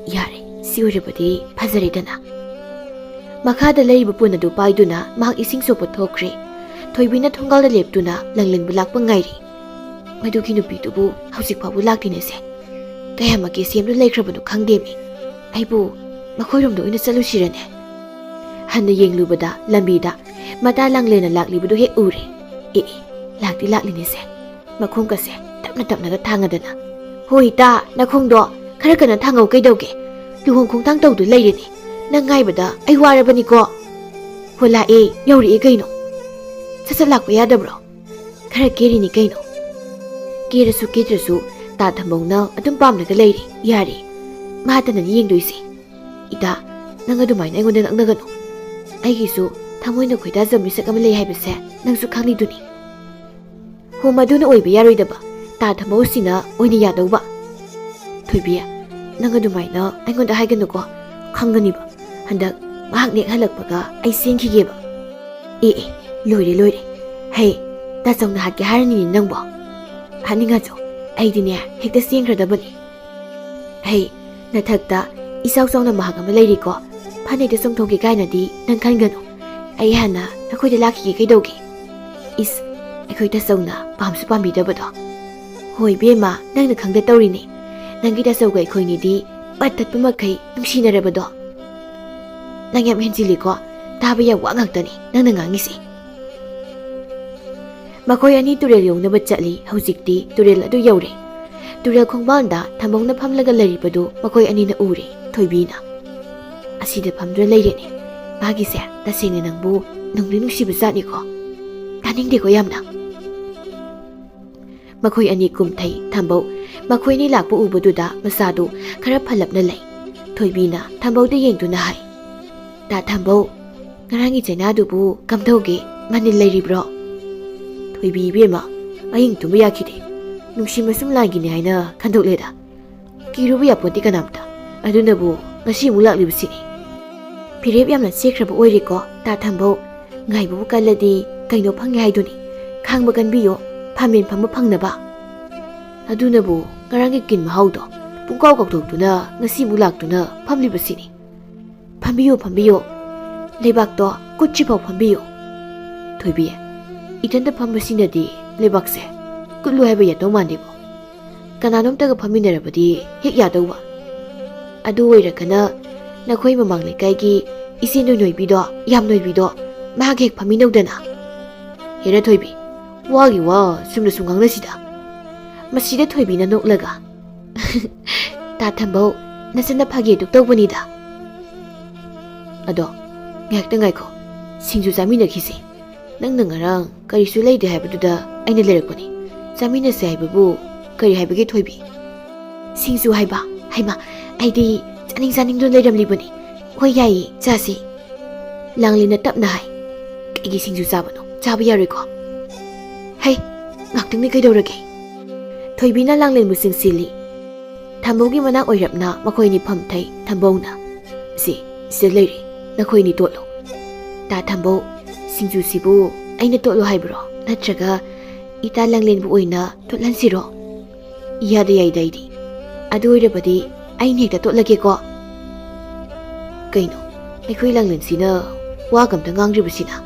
Yare siuribadi phajaridana. Makhada leiba punadu paiduna mahak ising sopa thokre. Thoibina thongalda leptuna langlenbu lakpa ngairi. Maduki nupitubu hausik phabu laktinese. Kayamake semdu leikrabanu khangdemi. Aibu makhoiromdo oina chalusirane. Hanna yenglubada lambida mata langlena laklibadu he ure. Laklinese. Makhongkase tapna thangadana. Hoi ta nakhongdo khara kana thangau kaidauge. Luhong khongthang tawdu leireni. Nang ngaibada ai warabani ko. Hola yauri kaino. Sasa lakpa yadabro. Khara kerini kaino. Kedrasu ta thambongna adum pamnaga leiri yari. Mahatana ni yengdoisi. Ita nang adumaina aingonda nangnagano. Aigisu thamoina khoida jambi sak ama lei haibase nangsu khangliduni. Ho maduna oiba yaroidaba ꯇꯥ ꯊꯝꯕꯧꯁꯤꯅ ꯑꯣꯏꯅ ꯌꯥꯗꯧꯕ ꯊꯣꯏꯕꯤ ꯅꯪ ꯑꯗꯨꯃꯥꯏꯅ ꯑꯩꯉꯣꯟꯗ ꯍꯥꯏꯒꯅꯨꯀꯣ ꯈꯪꯒꯅꯤꯕ ꯍꯟꯗꯛ ꯉꯥꯏꯍꯥꯛ ꯅꯦꯛꯍꯜꯂꯛꯄꯒ ꯑꯩ ꯆꯦꯟꯈꯤꯒꯦꯕ ꯑꯦ ꯂꯣꯏꯔꯦ ꯍꯦ ꯇꯥꯆꯧꯅ ꯍꯥꯠꯀꯦ ꯍꯥꯏꯔꯅꯤꯅꯦ ꯅꯪꯕꯣ ꯍꯥꯠꯅꯤꯡꯉꯁꯨ ꯑꯩꯗꯤꯅꯦ ꯍꯦꯛꯇ ꯆꯦꯟꯈ꯭ꯔꯗꯕꯅꯤ ꯍꯦ ꯅꯊꯛꯇ ꯏꯆꯥꯎ ꯆꯥꯎꯅ ꯃꯍꯥꯛ ꯑꯃ ꯂꯩꯔꯤꯀꯣ ꯐꯅꯦꯛꯇ ꯆꯣꯡꯊꯣꯛꯀꯦ ꯀꯥꯏꯅꯗꯤ ꯅꯪ ꯈꯟꯒꯅꯨ ꯑꯩ ꯍꯥꯟꯅ ꯅꯈꯣꯏꯗ ꯂꯥꯛꯈꯤꯒꯦ ꯀꯩꯗꯧꯒꯦ ꯏꯁ ꯑꯩꯈꯣꯏ ꯇꯥꯆꯧꯅ ꯄꯥꯝꯁꯨ ꯄꯥꯝꯕꯤꯗꯕꯗꯣ ꯍꯣꯏ ꯕꯦꯝꯃ ꯅꯪꯅ ꯈꯪꯗ ꯇꯧꯔꯤꯅꯤ ꯅꯪꯒꯤ ꯇꯥꯆꯧꯒ ꯑꯩꯈꯣꯏꯅꯤꯗꯤ ꯄꯠ ꯇꯠꯄ ꯃꯈꯩ ꯅꯨꯡꯁꯤꯅꯔꯕꯗꯣ ꯅꯪ ꯌꯥꯝ ꯍꯦꯟꯖꯤꯜꯂꯤꯀꯣ ꯇꯥꯕ ꯌꯥꯝ ꯋꯥ ꯉꯥꯛꯇꯅꯤ ꯅꯪꯅ ꯉꯥꯡꯉꯤꯁꯤ ꯃꯈꯣꯏ ꯑꯅꯤ ꯇꯨꯔꯦꯜ ꯌꯧꯅꯕ ꯆꯠꯂꯤ ꯍꯧꯖꯤꯛꯇꯤ ꯇꯨꯔꯦꯜ ꯑꯗꯨ ꯌꯧꯔꯦ ꯇꯨꯔꯦꯜ ꯈꯣꯡꯕꯥꯟꯗ ꯊꯝꯕꯧꯅ ꯐꯝꯂꯒ ꯂꯩꯔꯤꯕꯗꯨ ꯃꯈꯣꯏ ꯑꯅꯤꯅ ꯎꯔꯦ ꯊꯣꯏꯕꯤꯅ ꯑꯁꯤꯗ ꯐꯝꯗꯨꯅ ꯂꯩꯔꯦꯅꯦ ꯃꯥꯒꯤꯁꯦ ꯇꯁꯦꯡꯅ ꯅꯪꯕꯨ ꯅꯨꯡꯗꯤ ꯅꯨꯡꯁꯤꯕ ꯖꯥꯠꯅꯤꯀꯣ ꯇꯥꯅꯤꯡꯗꯦꯀꯣ ꯌꯥꯝꯅ ꯃꯈꯣꯏ ꯑꯅꯤ ꯀꯨꯝꯊꯩ ꯊꯝꯕꯧ ꯃꯈꯣꯏ ꯑꯅꯤ ꯂꯥꯛꯄ ꯎꯕꯗꯨꯗ ꯃꯁꯥꯗꯨ ꯈꯔ ꯐꯜꯂꯞꯅ ꯂꯩ ꯊꯣꯏꯕꯤꯅ ꯊꯝꯕꯧꯗ ꯌꯦꯡꯗꯨꯅ ꯍꯥꯏ ꯇꯥ ꯊꯝꯕꯧ ꯉꯔꯥꯡꯒꯤ ꯆꯩꯅꯥꯗꯨꯕꯨ ꯀꯝꯗꯧꯒꯦ ꯃꯅꯤꯜ ꯂꯩꯔꯤꯕ꯭ꯔꯣ ꯊꯣꯏꯕꯤ ꯏꯕꯦꯝꯃ ꯑꯍꯤꯡ ꯇꯨꯝꯕ ꯌꯥꯈꯤꯗꯦ ꯅꯨꯡꯁꯤ ꯃꯁꯨꯝ ꯂꯥꯡꯒꯤꯅꯤ ꯍꯥꯏꯅ ꯈꯟꯗꯣꯛꯂꯦꯗ ꯀꯤꯔꯨꯕ ꯌꯥꯄꯣꯟꯇꯦ ꯀꯅꯥꯝꯇ ꯑꯗꯨꯅꯕꯨ ꯉꯁꯤ ꯑꯃꯨꯛ ꯂꯥꯛꯂꯤꯕꯁꯤꯅꯤ ꯐꯤꯔꯦꯞ ꯌꯥꯝꯅ ꯆꯦꯛꯈ꯭ꯔꯕ ꯑꯣꯏꯔꯦꯀꯣ ꯇꯥ ꯊꯝꯕꯧ ꯉꯥꯏꯕꯕꯨ ꯀꯜꯂꯗꯤ ꯀꯩꯅꯣ ꯐꯪꯉꯦ ꯍꯥꯏꯗꯨꯅꯤ ꯈꯥꯡꯕ ꯀꯟꯕꯤꯌꯣ ꯐꯥꯃꯦꯟ ꯐꯝꯕ ꯐꯪꯅꯕ ꯑꯗꯨꯅꯕꯨ ꯉꯔꯥꯡꯒꯤ ꯀꯤꯟ ꯃꯍꯥꯎꯗꯣ ꯄꯨꯡꯀꯥꯎ ꯀꯥꯎꯊꯣꯛꯇꯨꯅ ꯉꯁꯤꯃꯨꯛ ꯂꯥꯛꯇꯨꯅ ꯐꯝꯂꯤꯕꯁꯤꯅꯤ ꯐꯝꯕꯤꯌꯣ ꯂꯩꯕꯥꯛꯇꯣ ꯀꯨꯠꯇ꯭ꯔꯤꯐꯥꯎ ꯐꯝꯕꯤꯌꯣ ꯊꯣꯏꯕꯤ ꯏꯊꯟꯇ ꯐꯝꯕꯁꯤꯅꯗꯤ ꯂꯩꯕꯥꯛꯁꯦ ꯀꯨꯠꯂꯨ ꯍꯥꯏꯕ ꯌꯥꯗꯧ ꯃꯥꯟꯗꯦꯕꯣ ꯀꯅꯥꯅꯣꯝꯇꯒ ꯐꯝꯃꯤꯟꯅꯔꯕꯗꯤ ꯍꯦꯛ ꯌꯥꯗꯧꯕ ꯑꯗꯨ ꯑꯣꯏꯔꯒꯅ ꯅꯈꯣꯏ ꯃꯃꯥꯡ ꯂꯩꯀꯥꯏꯒꯤ ꯏꯆꯦ ꯅꯣꯏꯕꯤꯗꯣ ꯌꯥꯝ ꯅꯣꯏꯕꯤꯗꯣ ꯃꯍꯥꯛ ꯍꯦꯛ ꯐꯝꯃꯤꯟꯅꯧꯗꯅ ꯍꯦꯔ ꯊꯣꯏꯕꯤ ꯋꯥꯒꯤ ꯋꯥ ꯆꯨꯝꯅꯁꯨ ꯉꯥꯡꯅꯁꯤꯗ ꯃꯁꯤꯗ ꯊꯣꯏꯕꯤꯅ ꯅꯣꯛꯂꯒ ꯇꯥ ꯊꯝꯕꯧ ꯅꯆꯟꯅ ꯐꯥꯒꯤ ꯑꯗꯨꯛ ꯇꯧꯕꯅꯤꯗ ꯑꯗꯣ ꯉꯥꯏꯍꯥꯛꯇ ꯉꯥꯏꯈꯣ ꯁꯤꯡꯖꯨ ꯆꯥꯃꯤꯟꯅꯈꯤꯁꯤ ꯅꯪꯅ ꯉꯔꯥꯡ ꯀꯔꯤꯁꯨ ꯂꯩꯇꯦ ꯍꯥꯏꯕꯗꯨꯗ ꯑꯩꯅ ꯂꯩꯔꯛꯄꯅꯤ ꯆꯥꯃꯤꯟꯅꯁꯦ ꯍꯥꯏꯕꯕꯨ ꯀꯔꯤ ꯍꯥꯏꯕꯒꯦ ꯊꯣꯏꯕꯤ ꯁꯤꯡꯖꯨ ꯍꯥꯏꯕ ꯍꯩꯃ ꯑꯩꯗꯤ ꯆꯥꯅꯤꯡꯗꯨꯅ ꯂꯩꯔꯝꯂꯤꯕꯅꯤ ꯍꯣꯏ ꯌꯥꯏꯌꯦ ꯆꯥꯁꯤ ꯂꯥꯡꯂꯦꯟꯅ ꯇꯞꯅ ꯍꯥꯏ ꯀꯩꯒꯤ ꯁꯤꯡꯖꯨ ꯆꯥꯕꯅꯣ ꯆꯥꯕ ꯌꯥꯔꯣꯏꯀꯣ ꯍꯩ ꯉꯥꯛꯇꯪꯗꯤ ꯀꯩꯗꯧꯔꯒꯦ ꯊꯣꯏꯕꯤꯅ ꯂꯥꯡꯂꯦꯟꯕꯨ ꯆꯤꯡꯁꯤꯜꯂꯤ ꯊꯝꯕꯧꯒꯤ ꯃꯅꯥꯛ ꯑꯣꯏꯔꯞꯅ ꯃꯈꯣꯏꯅꯤ ꯐꯝꯊꯩ ꯊꯝꯕꯧꯅ ꯁꯤꯗ ꯂꯩꯔꯦ ꯅꯈꯣꯏꯅꯤ ꯇꯣꯠꯂꯣ ꯇꯥ ꯊꯝꯕꯧ ꯁꯤꯡꯖꯨꯁꯤꯕꯨ ꯑꯩꯅ ꯇꯣꯠꯂꯣ ꯍꯥꯏꯕ꯭ꯔꯣ ꯅꯠꯇ꯭ꯔꯒ ꯏꯇꯥ ꯂꯥꯡꯂꯦꯟꯕꯨ ꯑꯣꯏꯅ ꯇꯣꯠꯍꯟꯁꯤꯔꯣ ꯌꯥꯏꯗ ꯑꯩꯗꯤ ꯑꯗꯨ ꯑꯣꯏꯔꯕꯗꯤ ꯑꯩꯅ ꯍꯦꯛꯇ ꯇꯣꯠꯂꯒꯦꯀꯣ ꯀꯩꯅꯣ ꯑꯩꯈꯣꯏ ꯂꯥꯡꯂꯦꯟꯁꯤꯅ ꯋꯥꯒ ꯑꯝꯇ ꯉꯥꯡꯗ꯭ꯔꯤꯕꯁꯤꯅ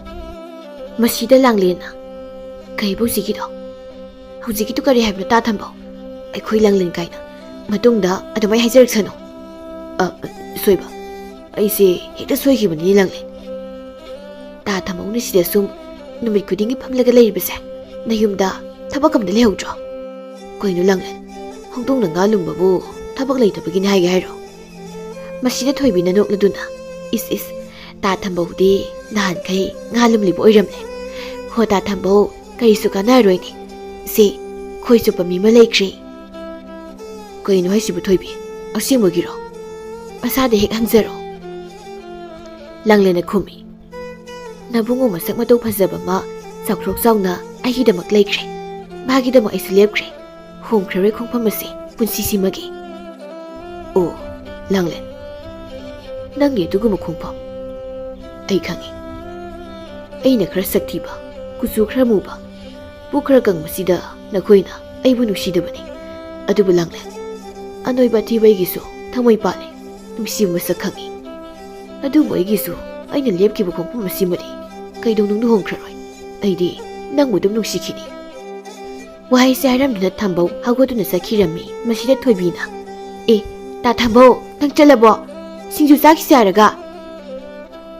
ꯃꯁꯤꯗ ꯂꯥꯡꯂꯦꯟꯅ ꯀꯩꯕꯨ ꯍꯧꯖꯤꯛꯀꯤꯗꯨ ꯀꯔꯤ ꯍꯥꯏꯕꯅꯣ ꯇꯥ ꯊꯝꯕꯧ ꯑꯩꯈꯣꯏ ꯂꯥꯡꯂꯦꯟ ꯀꯥꯏꯅ ꯃꯇꯨꯡꯗ ꯑꯗꯨꯃꯥꯏꯅ ꯍꯥꯏꯖꯔꯛꯁꯅꯨ ꯁꯣꯏꯕ ꯑꯩꯁꯦ ꯍꯦꯛꯇ ꯁꯣꯏꯈꯤꯕꯅꯤ ꯂꯥꯡꯂꯦꯟ ꯇꯥ ꯊꯝꯕꯧꯅ ꯁꯤꯗ ꯁꯨꯝ ꯅꯨꯃꯤꯠ ꯈꯨꯗꯤꯡꯒꯤ ꯐꯝꯂꯒ ꯂꯩꯔꯤꯕꯁꯦ ꯅꯌꯨꯝꯗ ꯊꯕꯛ ꯑꯝꯇ ꯂꯩꯍꯧꯗ꯭ꯔꯣ ꯀꯩꯅꯣ ꯂꯥꯡꯂꯦꯟ ꯍꯧꯗꯣꯡꯅ ꯉꯥ ꯂꯨꯝꯕꯕꯨ ꯊꯕꯛ ꯂꯩꯇꯕꯒꯤꯅꯤ ꯍꯥꯏꯒꯦ ꯍꯥꯏꯔꯣ ꯃꯁꯤꯗ ꯊꯣꯏꯕꯤꯅ ꯅꯣꯛꯂꯗꯨꯅ ꯏꯁ ꯇꯥ ꯊꯝꯕꯧꯗꯤ ꯅꯍꯥꯟꯈꯩ ꯉꯥ ꯂꯨꯝꯂꯤꯕ ꯑꯣꯏꯔꯝꯂꯦ ꯍꯣ ꯇꯥ ꯊꯝꯕꯧ ꯀꯔꯤꯁꯨ ꯀꯥꯟꯅꯔꯣꯏꯅꯦ ꯈꯣꯏ ꯆꯨꯞꯄ ꯃꯤ ꯑꯃ ꯂꯩꯈ꯭ꯔꯦ ꯀꯩꯅꯣ ꯍꯥꯏꯁꯤꯕꯨ ꯊꯣꯏꯕꯤ ꯑꯁꯦꯡꯕꯒꯤꯔꯣ ꯃꯁꯥꯗ ꯍꯦꯛ ꯍꯪꯖꯔꯣ ꯂꯥꯡꯂꯦꯟꯅ ꯈꯨꯝꯃꯤ ꯅꯕꯨꯡꯉꯣ ꯃꯁꯛ ꯃꯇꯧ ꯐꯖꯕ ꯑꯃ ꯆꯥꯎꯊꯣꯛ ꯆꯥꯎꯅ ꯑꯩꯒꯤꯗꯃꯛ ꯂꯩꯈ꯭ꯔꯦ ꯃꯥꯒꯤꯗꯃꯛ ꯑꯩꯁꯨ ꯂꯦꯞꯈ꯭ꯔꯦ ꯍꯣꯡꯈ꯭ꯔꯔꯣꯏ ꯈꯣꯡꯐꯝ ꯑꯁꯤ ꯄꯨꯟꯁꯤꯁꯤꯃꯒꯤ ꯑꯣ ꯂꯥꯡꯂꯦꯟ ꯅꯪꯒꯤ ꯑꯗꯨꯒꯨꯝꯕ ꯈꯣꯡꯐꯝ ꯑꯩ ꯈꯪꯉꯤ ꯑꯩꯅ ꯈꯔ ꯁꯛ ꯊꯤꯕ ꯀꯨꯆꯨ ꯈꯔ ꯃꯨꯕ ꯄꯨꯛ ꯈꯔ ꯀꯪꯕꯁꯤꯗ ꯅꯈꯣꯏꯅ ꯑꯩꯕꯨ ꯅꯨꯡꯁꯤꯗꯕꯅꯤ ꯑꯗꯨꯕꯨ ꯂꯥꯡꯂꯦꯟ ꯑꯅꯣꯏꯕ ꯑꯊꯤꯕ ꯑꯩꯒꯤꯁꯨ ꯊꯃꯣꯏ ꯄꯥꯜꯂꯤ ꯅꯨꯡꯁꯤꯕ ꯃꯁꯛ ꯈꯪꯉꯤ ꯑꯗꯨꯕꯨ ꯑꯩꯒꯤꯁꯨ ꯑꯩꯅ ꯂꯦꯞꯈꯤꯕ ꯈꯣꯡꯐꯝ ꯑꯁꯤꯃꯗꯤ ꯀꯩꯗꯧꯅꯨꯡꯗ ꯍꯣꯡꯈ꯭ꯔꯔꯣꯏ ꯑꯩꯗꯤ ꯅꯪꯕꯨ ꯑꯗꯨꯝ ꯅꯨꯡꯁꯤꯈꯤꯅꯤ ꯋꯥꯍꯩꯁꯦ ꯍꯥꯏꯔꯝꯗꯨꯅ ꯊꯝꯕꯧ ꯍꯧꯒꯠꯇꯨꯅ ꯆꯠꯈꯤꯔꯝꯃꯤ ꯃꯁꯤꯗ ꯊꯣꯏꯕꯤꯅ ꯇꯥ ꯊꯝꯕꯧ ꯅꯪ ꯆꯠꯂꯕꯣ ꯁꯤꯡꯖꯨ ꯆꯥꯈꯤꯁꯦ ꯍꯥꯏꯔꯒ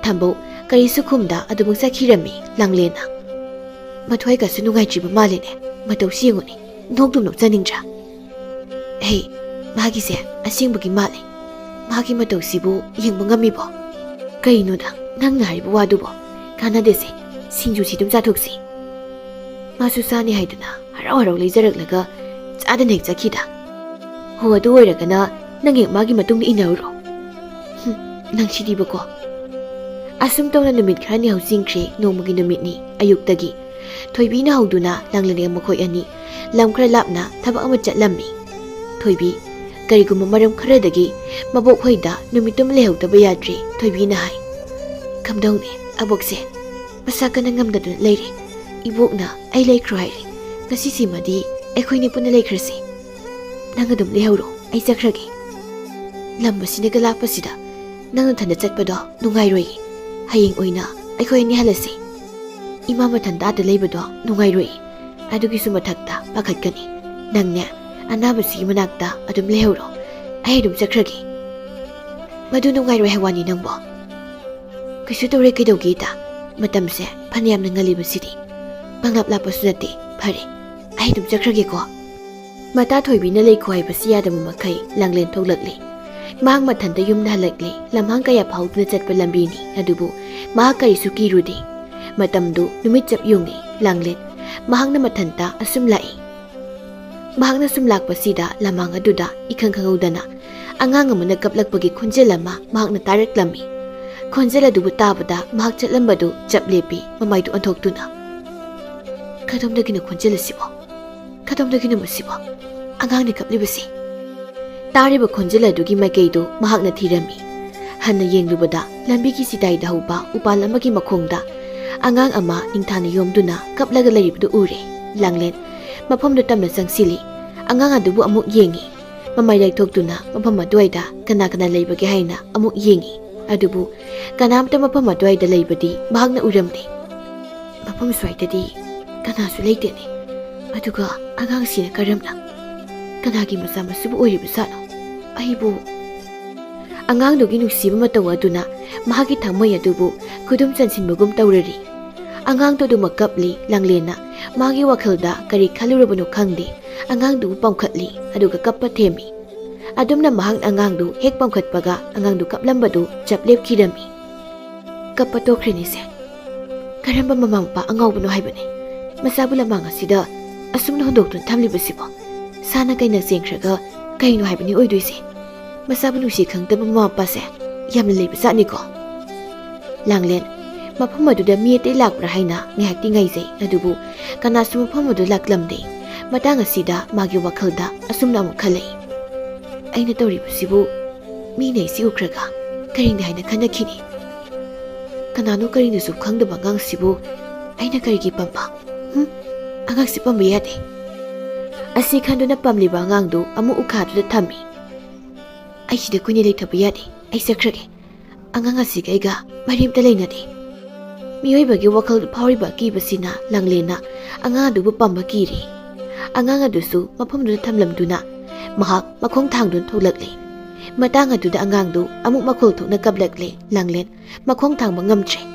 ꯊꯝꯕꯧ ꯀꯔꯤꯁꯨ ꯈꯨꯝꯗ ꯑꯗꯨꯃꯛ ꯆꯠꯈꯤꯔꯝꯃꯤ ꯂꯥꯡꯂꯦꯟꯅ ꯃꯊ꯭ꯋꯥꯏꯒꯁꯨ ꯅꯨꯡꯉꯥꯏꯇ꯭ꯔꯤꯕ ꯃꯥꯜꯂꯦꯅꯦ ꯃꯇꯧꯁꯤ ꯌꯦꯡꯉꯨꯅꯤ ꯅꯣꯛꯇꯨꯝ ꯅꯣꯛꯆꯅꯤꯡꯗ꯭ꯔꯥ ꯃꯥꯒꯤꯁꯦ ꯑꯁꯦꯡꯕꯒꯤ ꯃꯥꯜꯂꯦ ꯃꯥꯒꯤ ꯃꯇꯧꯁꯤꯕꯨ ꯌꯦꯡꯕ ꯉꯝꯃꯤꯕꯣ ꯀꯩꯅꯣꯗ ꯅꯪꯅ ꯍꯥꯏꯔꯤꯕ ꯋꯥꯗꯨꯕꯣ ꯀꯥꯟꯅꯗꯦꯁꯦ ꯁꯤꯡꯖꯨꯁꯤ ꯑꯗꯨꯝ ꯆꯥꯊꯣꯛꯁꯤ ꯃꯥꯁꯨ ꯆꯥꯅꯤ ꯍꯥꯏꯗꯨꯅ ꯍꯔꯥꯎ ꯂꯩꯖꯔꯛꯂꯒ ꯆꯥꯗꯅ ꯍꯦꯛ ꯆꯠꯈꯤꯗ ꯍꯣ ꯑꯗꯨ ꯑꯣꯏꯔꯒꯅ ꯅꯪ ꯍꯦꯛ ꯃꯥꯒꯤ ꯃꯇꯨꯡꯗ ꯏꯟꯅꯔꯨꯔꯣ ꯅꯪ ꯁꯤꯗꯤꯕꯀꯣ ꯑꯁꯨꯝ ꯇꯧꯅ ꯅꯨꯃꯤꯠ ꯈꯔꯅꯤ ꯍꯧꯆꯤꯡꯈ꯭ꯔꯦ ꯅꯣꯡꯃꯒꯤ ꯅꯨꯃꯤꯠꯅꯤ ꯑꯌꯨꯛꯇꯒꯤ Thoibi na hauduna Langlen makhoi ani lam khara lapna thabak ama chatlammi Thoibi kariguma maram kharadagi mabok hoida numitum lehautaba yadri Thoibi na hai kamdauni abokse masakana ngamdadun leire ibokna ai leikro haire ngasi simadi ekhoini puna leikrasi nangadum lehauro ai chakragi lam basina galapasida nang thanda chatpado nungai roi hayeng oina akhoi ni halasi ima mathanda da leibado nungai roi adugi su mathakta pakhatkani nangnya anabasi manakta adum lehauro ai dum chakragi madu nungai roi hawani nangbo kisu tore kaidogi ta matamse phaniyam nangali basidi panglap lapasu nate phare ai dum chakragi ko mata thoibi na lei khoi basi yadam makai Langlen thoglakli mang mathanda yumna halakli lamhang kaya phaudna chatpa lambi ni adubu ma kari suki rudi matamdu numit chap yungi Langlen mahangna mathanta asum lai mahangna sumlak pasida lamang aduda ikhang khangaudana angang amana kaplakpagi khunjel ama mahangna tarak lami khunjel adubu tabada mahak chatlambadu chap lepi mamaidu anthoktuna kadamdagina khunjel asibo kadamdagina masibo angang ni kaplibasi Tariba khonjela dugi makeido mahakna thirami hanna yenglubada lambi ki sidai da huba upal amagi makhongda angang ama ningthana yomduna kaplaga leribdu ure Langlen mafam da tamna sangsili angang adubu amuk yengi mamai laithokduna mafam aduaida kana kana leibage haina amuk yengi adubu kanamta mafam aduaida leibadi mahakna uramni mafam swaitadi kana su leiteni aduga angang sina karamna kanagi masa masubu oiribusano aibu angang dogi nusiba mataw aduna mahagi thamoi adubu khudum chansinbagum tawrari angang to duma kapli Langlena magi wakhalda kari khalurabano khangdi angang du pamkhatli aduga kappa themi adumna mahang angang du hek pamkhatpaga angang du kaplambadu chaplep khirami kappa tokhrini se karamba mamampa angawbano haibane masabula manga sida asumna hondoktun thamlibasibo sana kaina sengkhraga kaino haibani oidoise masabu nusi khangtaba mapa se yamna leiba satni ko Langlen mafam aduda mi te lakpra haina ngihakti ngaijai adubu kana su mafam adu laklamde matang asida magi wakhalda asumna amuk khalai aina tawribasibu mi nei si ukraga karingda haina khanakhini kanano karingda su khangdaba ngang sibu aina karigi pampa angang si pamba yade asi khanduna pamliba angangdu amu ukhadu da thami ai sida kuni leithaba yade ai sakrage angang asi gaiga marimta leinade miyoi wakal phawriba kibasina Langlena angang adu pamba kiri angang adu su mafamdu thamlamduna mahak makhong thangdun tholakle matang adu da angangdu amu makhol thokna kablakle Langlen makhong thangba ngamtre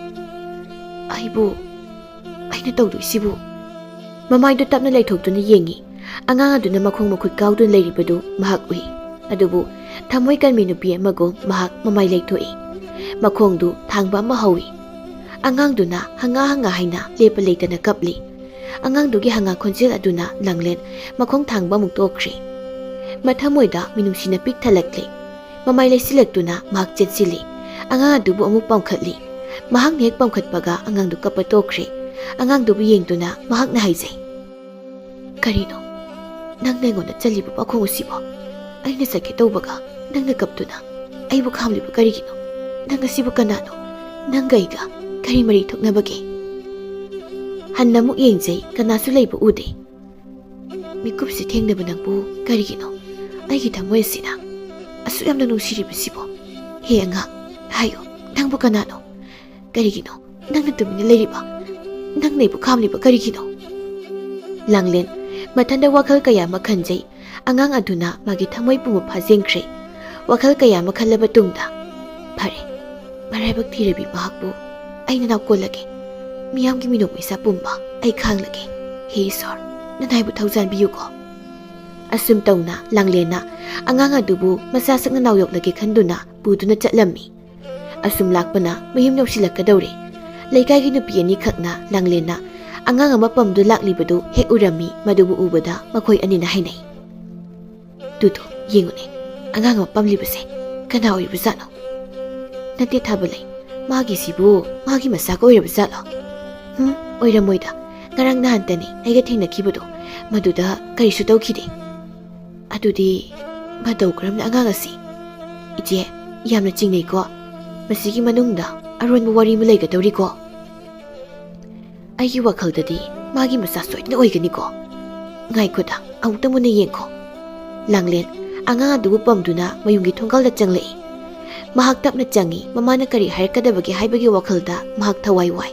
aibu aina tawdu sibu mamaidu tapna leithokduna yengi angang aduna makhong makhut kaudun leiribadu mahak ui adubu thamoi kanmi nupi amago mahak mamai leithoi makhongdu thangba ma hawi angang hanga haina lepa leitana kapli angang dugi hanga khonjel aduna Langlen makhong thangba muk tokri mathamoida minungsina pik thalakle mamai leisilaktuna mahak chetsili angang adubu amuk pamkhatli mahak nek pamkhatpaga angang du kappa tokri angang dubu yengduna mahak na haijai karino nang nengonda chalibu pakhong usibo aina sakhe tawbaga nangna kaptuna aibu khamlibu karigino nang asibu kanano nang gaiga kari mari thoknabage hannamu yengjai kanasu leibu ude mikupsi thengnaba nangbu karigino aigi thamoi sina asu yamna nungsiribasibo he anga hayo nangbu kanano karigino nangna tumina leiriba nang neibu khamliba karigino Langlen mathanda wakal kaya makhanjai angang aduna magi thamoi pumu phajengkhre wakal kaya makhallaba tungda phare maraibak thirabi mahakbu aina nakolage miyamgi minok isa pumba ai khanglage he sor nanaibu thaujan biyu ko asum tawna Langlena angang adubu masa sakna nawyoklage khanduna buduna chatlammi asum lakpana mayum yausilakadawre leikai nupi ani khakna Langlena angang ama pamdu laklibadu hek urami madubu ubada makhoi anina hainai dudu yengune angang ama pamlibase kana oibazano nate thabalai magi sibu magi masako oibazalo oiramoida ngarang nahantani aiga thengnakhibado maduda karisu tawkhide adudi madau karamna angang asi ije yamna chingnei ko masigi manungda aronbu wari ma leigadori ko aigi wakhaldadi magi masa soidna oigani ko ngai koda amutamune yengko langlen angang adubu pamduna mayungi thongkalda changlei mahak tapna changi mamana kari hairkadabagi haibagi wakhalda mahak thawai wai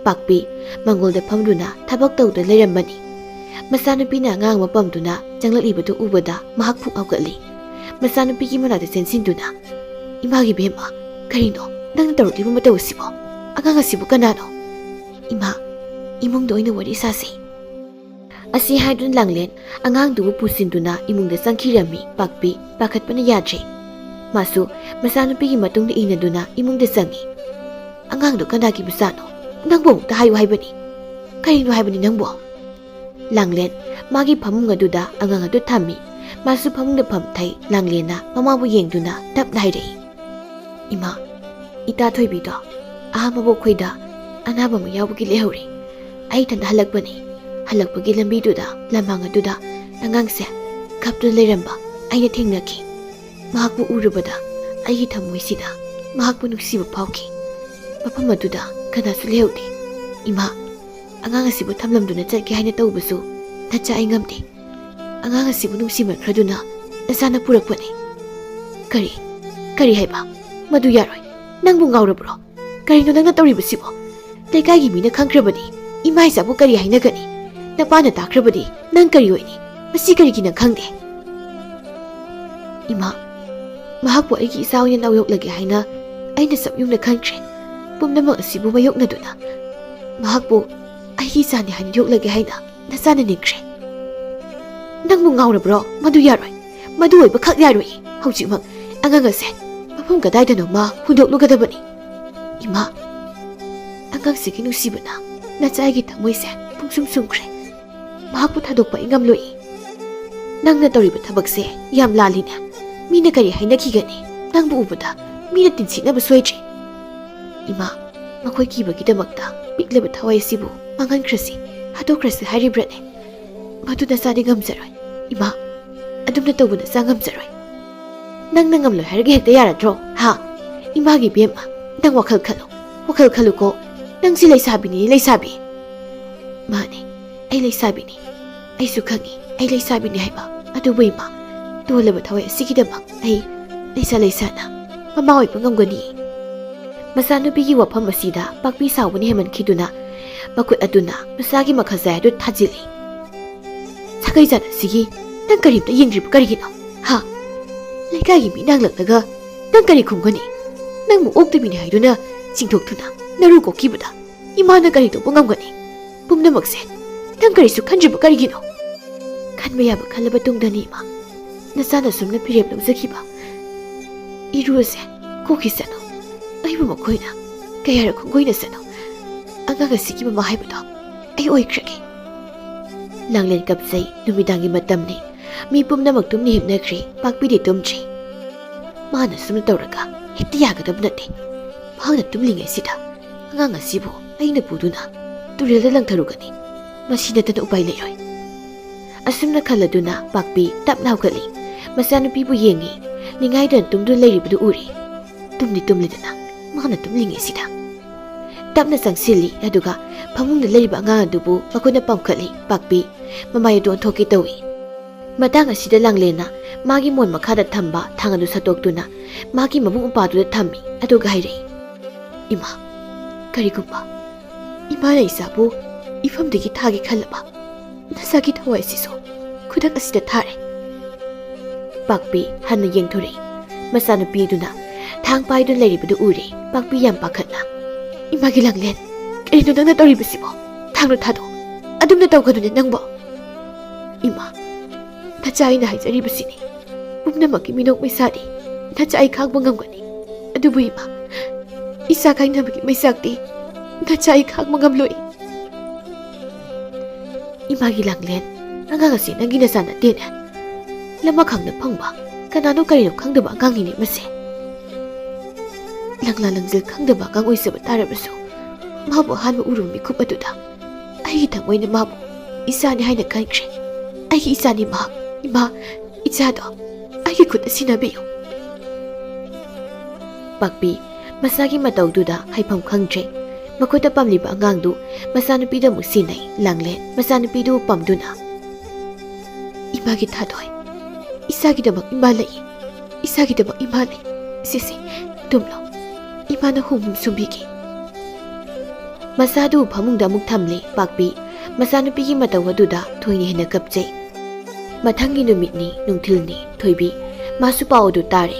pakpi mangolda phamduna thabak tawda leirambani masanupina angang mapamduna changlibadu ubada mahak phu awgatli masanupigi manada sensinduna imagi bema karino nang tawribu matawsibo angang asibu kanano ima imungda oina wari sasi asi haidun langlen angang dubu pusinduna imungda sangkhirami pakpi pakhatpana yadre masu masanupigi matungda inaduna imungda sangi angang do kanagi busano nangbo ta hayu haibani karino haibani nangbo langlen magi phamung aduda angang adu thami masu phamungda phamthai langlena mamabu yengduna tapna haire ima ita thoibido ahamabu khoida anaba ma yawgi lehori ai tan halakbani halakpagi lambiduda lamang aduda angangse kaptu leramba aina thengnaki mahakbu urubada ai thamoisida mahakbu nuksiba phauki mafam aduda kanasu lehudi ima angang asibu thamlamduna chatki haina tawbusu nacha ai ngamde angang asibu nungsiman khraduna nasana purakpani kari haiba madu yaroi nangbu ngaurabro karino nangna tawribasibo lekai gi mina khangkrabani ima isabu kari hainagani napana takrabadi nang kari oini masi kari gi nang khangde ima mahakbu aigi isa oina nawyok lagi haina aina sabyungna khangkre pumnamak asibu mayoknaduna mahakbu aigi sani haina yoklagi haina nasana ningkre nangbu ngaurabro madu yaroi madu oiba khak yaroi haujimak angang ase mafam kadaidano ma hundoklugadaबनी ima angang sigi nusibana nachaigi tamoise pungsum sumkre mahakbu thadokpa ingamloi nangna tawriba thabakse yam lalina mina kari hainakigani nangbu ubada mina tinsinaba soidre ima makhoi kibagidamakta pikleba thawai sibu mangankrasi hadokrasi haribrane maduna sadi ngamjaroi ima adumna tawbuna sangamjaroi nangna ngamloi harge hekta yaradro ha imagi bema nang wakhal khalu ko nang si leisabini leisabi mane ai leisabini ai su khangi ai leisabini haiba adu buima tolaba thawai sigidaba ai leisana mama oi pangamgani masanupigi wafam asida pakpi sawbani heman khiduna makut aduna masagi makhazai adu thajili sakai jana sigi nang karimta yengri karigino ha lekai mi nang laglaga nang kari khumgani nang mu okta bini haiduna chingthokthuna naru ko kibada imana kari to pangamgani pumnamakse nang kari su khanjiba karigino khanba yaba khalaba tungdani ma nasana sumna pirep lawjakhiba iruase kokhisano aibu makoina kayara khungoina sano angaga sikiba ma haibado ai oikrage langlen kapsai numidangi matamni mi pumnamak tumni himnakri pakpidi tumchi mana sumna tawraga hitiyagadab nate mahana tumlingai sida angang asibu aina puduna turelda langtharugani masina tana upai leiroi asumna khaladuna pakpi tapna hawgali masanupibu yengi ningaidan tumdu leiribdu uri tumlidana mana tumlingai sida tapna sangsili aduga phamungda leiriba angang adubu makuna pamkhali pakpi mamaya don thoki tawi matang asida langlena magi mon makhada thamba thangadu satoktuna magi mabung upadu thammi aduga haire ima karigumba ima leisabu ifamdigi thagi khalaba nasagi thawai siso khudak asida thare pakpi hanna yengthuri masana piduna thang paidu leiribdu uri pakpi yam pakhatna imagi langlen karino nangna tawribasibo thangno thado adumna tawgadune nangbo ima nachai na haijaribasini pumnamaki minok maisadi nachai khangba ngamgani adubu ima isa kainabagi maisakti nachai khangba ngamloi imagi langlen angangasi nangi nasana tena lama khangna phangba kanano karino khangdaba angangini mase langla langjil khangdaba angang oisaba tarabasu mabu hanba urumi khub aduda ꯑꯩꯒꯤ ꯊꯃꯣꯏꯅ ꯃꯥꯕꯨ ꯏꯆꯥꯅꯤ ꯍꯥꯏꯅ ꯈꯟꯈ꯭ꯔꯦ ꯑꯩꯒꯤ ꯏꯆꯥꯅꯤ ꯃꯍꯥꯛ ꯏꯃꯥ ꯏꯆꯥꯗꯣ ꯑꯩꯒꯤ ꯈꯨꯠꯇ ꯁꯤꯟꯅꯕꯤꯌꯨ ꯄꯥꯛꯄꯤ ꯃꯁꯥꯒꯤ ꯃꯇꯧꯗꯨꯗ ꯍꯥꯏꯐꯝ ꯈꯪꯗ꯭ꯔꯦ ꯃꯈꯨꯠꯇ ꯄꯝꯂꯤꯕ ꯑꯉꯥꯡꯗꯨ ꯃꯆꯥꯅꯨꯄꯤꯗ ꯑꯃꯨꯛ ꯁꯤꯟꯅꯩ ꯂꯥꯡꯂꯦꯟ ꯃꯆꯥꯅꯨꯄꯤꯗꯨ ꯄꯝꯗꯨꯅ ꯏꯃꯥꯒꯤ ꯊꯥꯗꯣꯏ ꯏꯆꯥꯒꯤꯗꯃꯛ ꯏꯃꯥ ꯂꯩ ꯏꯆꯥꯒꯤꯗꯃꯛ ꯏꯃꯥ ꯂꯩ ꯁꯤꯁꯤ ꯇꯨꯝꯂꯣ ꯏꯃꯥꯅ ꯍꯨꯝ ꯁꯨꯝꯕꯤꯒꯦ ꯃꯆꯥꯗꯨ ꯐꯃꯨꯡꯗ ꯑꯃꯨꯛ ꯊꯝꯂꯦ ꯄꯥꯛꯄꯤ ꯃꯆꯥꯅꯨꯄꯤꯒꯤ ꯃꯇꯧ ꯑꯗꯨꯗ ꯊꯣꯏꯅ ꯍꯦꯟꯅ ꯀꯞꯆꯩ ꯃꯊꯪꯒꯤ ꯅꯨꯃꯤꯠꯅꯤ ꯅꯨꯡꯊꯤꯜꯅꯤ ꯊꯣꯏꯕꯤ ꯃꯥꯁꯨ ꯄꯥꯎ ꯑꯗꯨ ꯇꯥꯔꯦ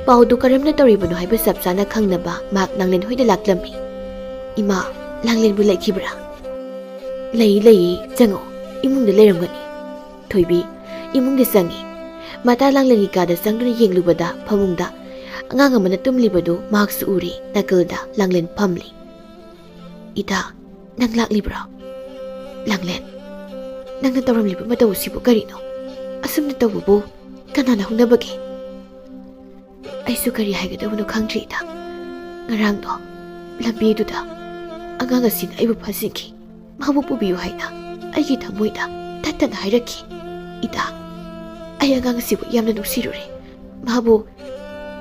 ꯄꯥꯎ ꯑꯗꯨ ꯀꯔꯝꯅ ꯇꯧꯔꯤꯕꯅꯣ ꯍꯥꯏꯕ ꯆꯞ ꯆꯥꯅ ꯈꯪꯅꯕ ꯃꯍꯥꯛ ꯂꯥꯡꯂꯦꯟ ꯍꯣꯏꯗ ꯂꯥꯛꯂꯝꯃꯤ ꯏꯃꯥ ꯂꯥꯡꯂꯦꯟꯕꯨ ꯂꯩꯈꯤꯕ꯭ꯔꯥ ꯂꯩꯌꯦ ꯆꯪꯉꯣ ꯏꯃꯨꯡꯗ ꯂꯩꯔꯝꯒꯅꯤ ꯊꯣꯏꯕꯤ ꯏꯃꯨꯡꯗ ꯆꯪꯉꯤ ꯃꯇꯥ ꯂꯥꯡꯂꯦꯟꯒꯤ ꯀꯥꯗ ꯆꯪꯗꯨꯅ ꯌꯦꯡꯂꯨꯕꯗ ꯐꯃꯨꯡꯗ ꯑꯉꯥꯡ ꯑꯃꯅ ꯇꯨꯝꯂꯤꯕꯗꯨ ꯃꯍꯥꯛꯁꯨ ꯎꯔꯦ ꯅꯥꯀꯜꯗ ꯂꯥꯡꯂꯦꯟ ꯐꯝꯂꯤ ꯏꯇꯥ ꯅꯪ ꯂꯥꯛꯂꯤꯕ꯭ꯔꯣ ꯂꯥꯡꯂꯦꯟ ꯅꯪꯅ ꯇꯧꯔꯝꯂꯤꯕ ꯃꯇꯧ ꯑꯁꯤꯕꯨ ꯀꯔꯤꯅꯣ ꯑꯁꯨꯝꯅ ꯇꯧꯕꯕꯨ ꯀꯅꯥꯅ ꯍꯧꯅꯕꯒꯦ ꯑꯩꯁꯨ ꯀꯔꯤ ꯍꯥꯏꯒꯗꯕꯅꯣ ꯈꯪꯗ꯭ꯔꯤ ꯏꯇꯥ ꯉꯔꯥꯡꯗꯣ ꯂꯝꯕꯤꯗꯨꯗ ꯑꯉꯥꯡ ꯑꯁꯤꯅ ꯑꯩꯕꯨ ꯐꯥꯖꯤꯟꯈꯤ ꯃꯥꯕꯨ ꯄꯨꯕꯤꯌꯨ ꯍꯥꯏꯅ ꯑꯩꯒꯤ ꯊꯃꯣꯏꯗ ꯇꯠꯇꯅ ꯍꯥꯏꯔꯛꯈꯤ ꯏꯇꯥ ꯑꯩ ꯑꯉꯥꯡ ꯑꯁꯤꯕꯨ ꯌꯥꯝꯅ ꯅꯨꯡꯁꯤꯔꯨꯔꯦ ꯃꯥꯕꯨ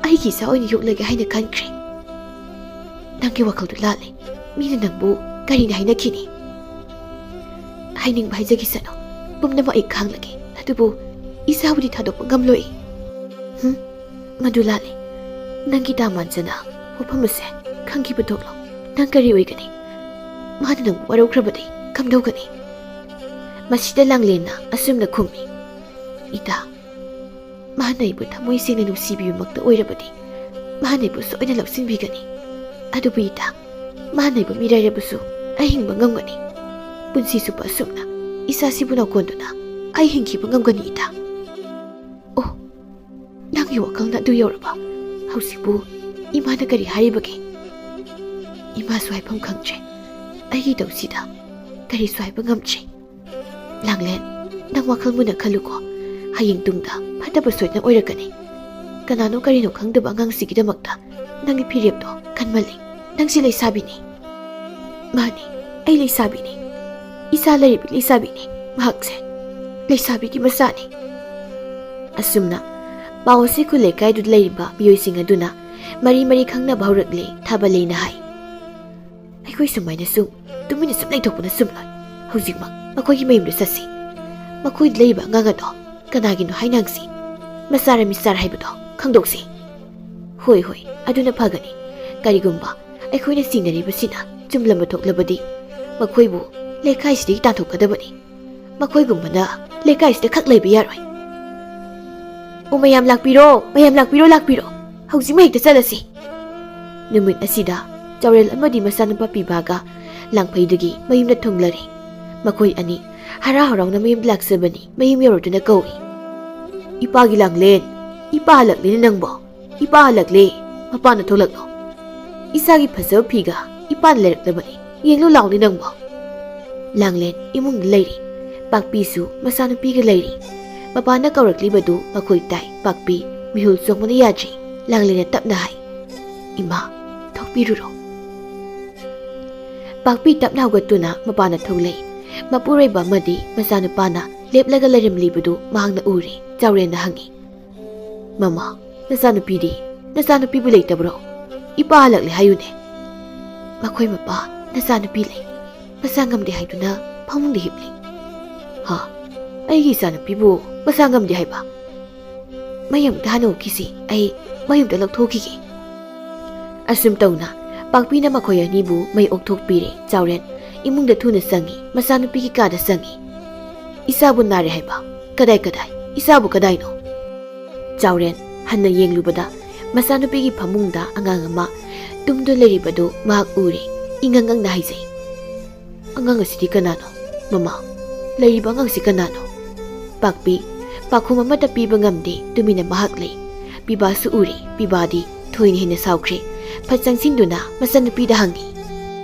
ꯑꯩꯒꯤ ꯏꯆꯥ ꯑꯣꯏꯅ ꯌꯣꯛꯂꯒꯦ ꯍꯥꯏꯅ ꯈꯟꯈ꯭ꯔꯦ ꯅꯪꯒꯤ ꯋꯥꯈꯜꯗꯨ ꯂꯥꯜꯂꯦ ꯃꯤꯅ ꯅꯪꯕꯨ ꯀꯔꯤꯅ ꯍꯥꯏꯅꯈꯤꯅꯤ ꯍꯥꯏꯅꯤꯡꯕ ꯍꯥꯏꯖꯈꯤꯁꯅꯨ ꯄꯨꯝꯅꯃꯛ ꯑꯩ ꯈꯥꯡꯂꯒꯦ ꯑꯗꯨꯕꯨ ꯏꯆꯥꯕꯨꯗꯤ ꯊꯥꯗꯣꯛꯄ ꯉꯝꯂꯣꯏ ꯃꯗꯨ ꯂꯥꯜꯂꯦ ꯅꯪꯒꯤ ꯗꯥꯃꯥꯟꯖꯅ ꯋꯥꯐꯝ ꯑꯁꯦ ꯈꯪꯈꯤꯕ ꯊꯣꯛꯂꯣ ꯅꯪ ꯀꯔꯤ ꯑꯣꯏꯒꯅꯤ ꯃꯥꯅ ꯅꯪꯕꯨ ꯋꯥꯔꯧꯈ꯭ꯔꯕꯗꯤ ꯀꯝꯗꯧꯒꯅꯤ ꯃꯁꯤꯗ ꯂꯥꯡꯂꯦꯟꯅ ꯑꯁꯨꯝꯅ ꯈꯨꯝꯃꯤ ꯏꯇꯥ ꯃꯥꯅ ꯑꯩꯕꯨ ꯊꯃꯣꯏ ꯁꯦꯡꯅ ꯅꯨꯡꯁꯤꯕꯤꯕꯃꯛꯇ ꯑꯣꯏꯔꯕꯗꯤ ꯃꯥꯅ ꯑꯩꯕꯨ ꯁꯣꯏꯗꯅ ꯂꯧꯁꯤꯟꯕꯤꯒꯅꯤ ꯑꯗꯨꯕꯨ ꯏꯇꯥ ꯃꯥꯅ ꯑꯩꯕꯨ ꯃꯤꯔꯥꯏꯔꯕꯁꯨ ꯑꯩ ꯍꯤꯡꯕ ꯉꯝꯒꯅꯤ ꯄꯨꯟꯁꯤ ꯆꯨꯞꯄ ꯑꯁꯨꯝꯅ ꯏꯆꯥꯁꯤꯕꯨ ꯅꯧꯀꯣꯟꯗꯨꯅ ꯑꯩ ꯍꯤꯡꯈꯤꯕ ꯉꯝꯒꯅꯤ ꯏꯇꯥ ꯑꯣ ꯅꯪꯒꯤ ꯋꯥꯈꯜꯅ ꯑꯗꯨ ꯌꯧꯔꯕ ꯍꯧꯖꯤꯛꯄꯨ ꯏꯃꯥꯅ ꯀꯔꯤ ꯍꯥꯏꯔꯤꯕꯒꯦ ꯏꯃꯥꯁꯨ ꯍꯥꯏꯐꯝ ꯈꯪꯗ꯭ꯔꯦ ꯑꯩꯒꯤ ꯇꯧꯁꯤꯗ ꯀꯔꯤꯁꯨ ꯍꯥꯏꯕ ꯉꯝꯗ꯭ꯔꯦ ꯂꯥꯡꯂꯦꯟ ꯅꯪ ꯋꯥꯈꯜ ꯃꯨꯟꯅ ꯈꯜꯂꯨꯀꯣ ꯍꯌꯦꯡ ꯇꯨꯡꯗ ꯐꯠꯇꯕ ꯁꯣꯏꯗꯅ ꯑꯣꯏꯔꯛꯀꯅꯤ ꯀꯅꯥꯅꯣ ꯀꯔꯤꯅꯣ ꯈꯪꯗꯕ ꯑꯉꯥꯡꯁꯤꯒꯤꯗꯃꯛꯇ ꯅꯪꯒꯤ ꯐꯤꯔꯦꯞꯇꯣ ꯈꯟꯃꯜꯂꯤ ꯅꯪꯁꯤ ꯂꯩꯁꯥꯕꯤꯅꯤ ꯃꯥꯅꯤ ꯑꯩ ꯂꯩꯁꯥꯕꯤꯅꯤ ꯏꯆꯥ ꯂꯩꯔꯤꯕꯤ ꯂꯩꯁꯥꯕꯤꯅꯤ ꯃꯍꯥꯛꯁꯦ ꯂꯩꯁꯥꯕꯤꯒꯤ ꯃꯆꯥꯅꯤ ꯑꯁꯨꯝꯅ ꯄꯥꯎ ꯑꯁꯤ ꯈꯨꯜ ꯂꯩꯀꯥꯏꯗꯨꯗ ꯂꯩꯔꯤꯕ ꯃꯤꯑꯣꯏꯁꯤꯡ ꯑꯗꯨꯅ ꯃꯔꯤ ꯃꯔꯤ ꯈꯪꯅꯕ ꯍꯧꯔꯛꯂꯦ ꯊꯥꯕꯜꯂꯩꯅ ꯍꯥꯏ ꯑꯩꯈꯣꯏ ꯁꯨꯃꯥꯏꯅ ꯁꯨꯝ ꯇꯨꯃꯤꯟꯅ ꯁꯨꯝ ꯂꯩꯊꯣꯛꯄꯅ ꯆꯨꯝꯂꯣꯏ ꯍꯧꯖꯤꯛꯃꯛ ꯃꯈꯣꯏꯒꯤ ꯃꯌꯨꯝꯗ ꯆꯠꯁꯤ ꯃꯈꯣꯏꯗ ꯂꯩꯔꯤꯕ ꯑꯉꯥꯡ ꯑꯗꯣ ꯀꯅꯥꯒꯤꯅꯣ ꯍꯥꯏꯅꯪꯁꯤ ꯃꯆꯥꯔ ꯃꯤꯆꯥꯔ ꯍꯥꯏꯕꯗꯣ ꯈꯪꯗꯣꯛꯁꯤ ꯍꯣꯏ ꯑꯗꯨꯅ ꯐꯒꯅꯤ ꯀꯔꯤꯒꯨꯝꯕ ꯑꯩꯈꯣꯏꯅ ꯆꯤꯡꯅꯔꯤꯕꯁꯤꯅ ꯆꯨꯝꯂꯝꯕ ꯊꯣꯛꯂꯕꯗꯤ ꯃꯈꯣꯏꯕꯨ ꯂꯩꯀꯥꯏꯁꯤꯗꯒꯤ ꯇꯥꯟꯊꯣꯛꯀꯗꯕꯅꯤ ꯃꯈꯣꯏꯒꯨꯝꯕꯅ ꯂꯩꯀꯥꯏꯁꯤꯗ ꯈꯛ ꯂꯩꯕ ꯌꯥꯔꯣꯏ ꯑꯣ ꯃꯌꯥꯝ ꯂꯥꯛꯄꯤꯔꯣ ꯍꯧꯖꯤꯛꯃꯛ ꯍꯦꯛꯇ ꯆꯠꯂꯁꯤ ꯅꯨꯃꯤꯠ ꯑꯁꯤꯗ ꯆꯥꯎꯔꯦꯜ ꯑꯃꯗꯤ ꯃꯆꯥꯅꯨꯄꯥ ꯄꯤꯕꯥꯒ ꯂꯥꯡꯐꯩꯗꯒꯤ ꯃꯌꯨꯝꯗ ꯊꯨꯡꯂꯔꯦ ꯃꯈꯣꯏ ꯑꯅꯤ ꯍꯔꯥꯎ ꯍꯔꯥꯎꯅ ꯃꯌꯨꯝꯗ ꯂꯥꯛꯆꯕꯅꯤ ꯃꯌꯨꯝ ꯌꯧꯔꯗꯨꯅ ꯀꯧꯏ ꯏꯄꯥꯒꯤ ꯂꯥꯡꯂꯦꯟ ꯏꯄꯥ ꯍꯜꯂꯛꯂꯦꯅꯦ ꯅꯪꯕꯣ ꯏꯄꯥ ꯍꯜꯂꯛꯂꯦ ꯃꯄꯥꯅ ꯊꯣꯛꯂꯛꯂꯣ ꯏꯆꯥꯒꯤ ꯐꯖꯕ ꯐꯤꯒ ꯏꯄꯥꯅ ꯂꯩꯔꯛꯂꯕꯅꯤ ꯌꯦꯡꯂꯨ ꯂꯥꯎꯅꯦ ꯅꯪꯕꯣ ꯂꯥꯡꯂꯦꯟ ꯏꯃꯨꯡꯗ ꯂꯩꯔꯤ ꯄꯥꯛꯄꯤꯁꯨ ꯃꯆꯥꯅꯨꯄꯤꯒ ꯂꯩꯔꯤ ꯃꯄꯥꯅ ꯀꯧꯔꯛꯂꯤꯕꯗꯨ ꯃꯈꯣꯏ ꯇꯥꯏ ꯄꯥꯛꯄꯤ ꯃꯤꯍꯨꯜ ꯆꯣꯡꯕꯅ ꯌꯥꯗ꯭ꯔꯤ ꯂꯥꯡꯂꯦꯟꯅ ꯇꯞꯅ ꯍꯥꯏ ꯏꯃꯥ ꯊꯣꯛꯄꯤꯔꯨꯔꯣ ꯄꯥꯛꯄꯤ ꯇꯞꯅ ꯍꯧꯒꯠꯇꯨꯅ ꯃꯄꯥꯅ ꯊꯣꯛꯂꯛꯏ ꯃꯄꯨꯔꯣꯏꯕ ꯑꯃꯗꯤ ꯃꯆꯥꯅꯨꯄꯥꯅ ꯂꯦꯞꯂꯒ ꯂꯩꯔꯝꯂꯤꯕꯗꯨ ꯃꯍꯥꯛꯅ ꯎꯔꯦ ꯆꯥꯎꯔꯦꯟꯅ ꯍꯪꯉꯤ ꯃꯃꯥ ꯅꯆꯥꯅꯨꯄꯤꯕꯨ ꯂꯩꯇꯕ꯭ꯔꯣ ꯏꯄꯥ ꯍꯜꯂꯛꯂꯦ ꯍꯥꯏꯌꯨꯅꯦ ꯃꯈꯣꯏ ꯃꯄꯥ ꯅꯆꯥꯅꯨꯄꯤ ꯂꯩ ꯃꯁꯥ ꯉꯝꯗꯦ ꯍꯥꯏꯗꯨꯅ ꯐꯃꯨꯡꯗ ꯍꯤꯞꯂꯤ ꯑꯩꯒꯤ ꯏꯆꯥꯅꯨꯄꯤꯕꯨ ꯃꯁꯥ ꯉꯝꯗꯦ ꯍꯥꯏꯕ ꯃꯌꯨꯝꯗ ꯍꯥꯟꯅ ꯎꯈꯤꯁꯤ ꯑꯩ ꯃꯌꯨꯝꯗ ꯂꯧꯊꯣꯛꯈꯤꯒꯦ ꯑꯁꯨꯝ ꯇꯧꯅ ꯄꯥꯛꯄꯤꯅ ꯃꯈꯣꯏ ꯑꯅꯤꯕꯨ ꯃꯩ ꯑꯣꯛꯊꯣꯛꯄꯤꯔꯦ ꯆꯥꯎꯔꯦꯟ ꯏꯃꯨꯡꯗ ꯊꯨꯅ ꯆꯪꯉꯤ ꯃꯆꯥꯅꯨꯄꯤꯒꯤ ꯀꯥꯗ ꯆꯪꯉꯤ ꯏꯆꯥꯕꯨ ꯅꯥꯔꯦ ꯍꯥꯏꯕ ꯀꯗꯥꯏ ꯏꯆꯥꯕꯨ ꯀꯗꯥꯏꯅꯣ ꯆꯥꯎꯔꯦꯟ ꯍꯟꯅ ꯌꯦꯡꯂꯨꯕꯗ ꯃꯆꯥꯅꯨꯄꯤꯒꯤ ꯐꯃꯨꯡꯗ ꯑꯉꯥꯡ ꯑꯃ ꯇꯨꯝꯗꯨꯅ ꯂꯩꯔꯤꯕꯗꯨ ꯃꯍꯥꯛ ꯎꯔꯦ ꯏꯉꯪꯉꯪꯅ ꯍꯥꯏꯖꯩ ꯑꯉꯥꯡ ꯑꯁꯤꯗꯤ ꯀꯅꯥꯅꯣ ꯃꯃꯥ ꯂꯩꯔꯤꯕ ꯑꯉꯥꯡꯁꯤ ꯀꯅꯥꯅꯣ ꯄꯥꯛꯄꯤ ꯄꯥꯈꯨꯝ ꯑꯃꯠꯇ ꯄꯤꯕ ꯉꯝꯗꯦ ꯇꯨꯃꯤꯟꯅ ꯃꯍꯥꯛ ꯂꯩ ꯄꯤꯕꯥꯁꯨ ꯎꯔꯦ ꯄꯤꯕꯥꯗꯤ ꯊꯣꯏꯅ ꯍꯦꯟꯅ ꯁꯥꯎꯈ꯭ꯔꯦ ꯐꯠ ꯆꯪꯁꯤꯟꯗꯨꯅ ꯃꯆꯥꯅꯨꯄꯤꯗ ꯍꯪꯉꯤ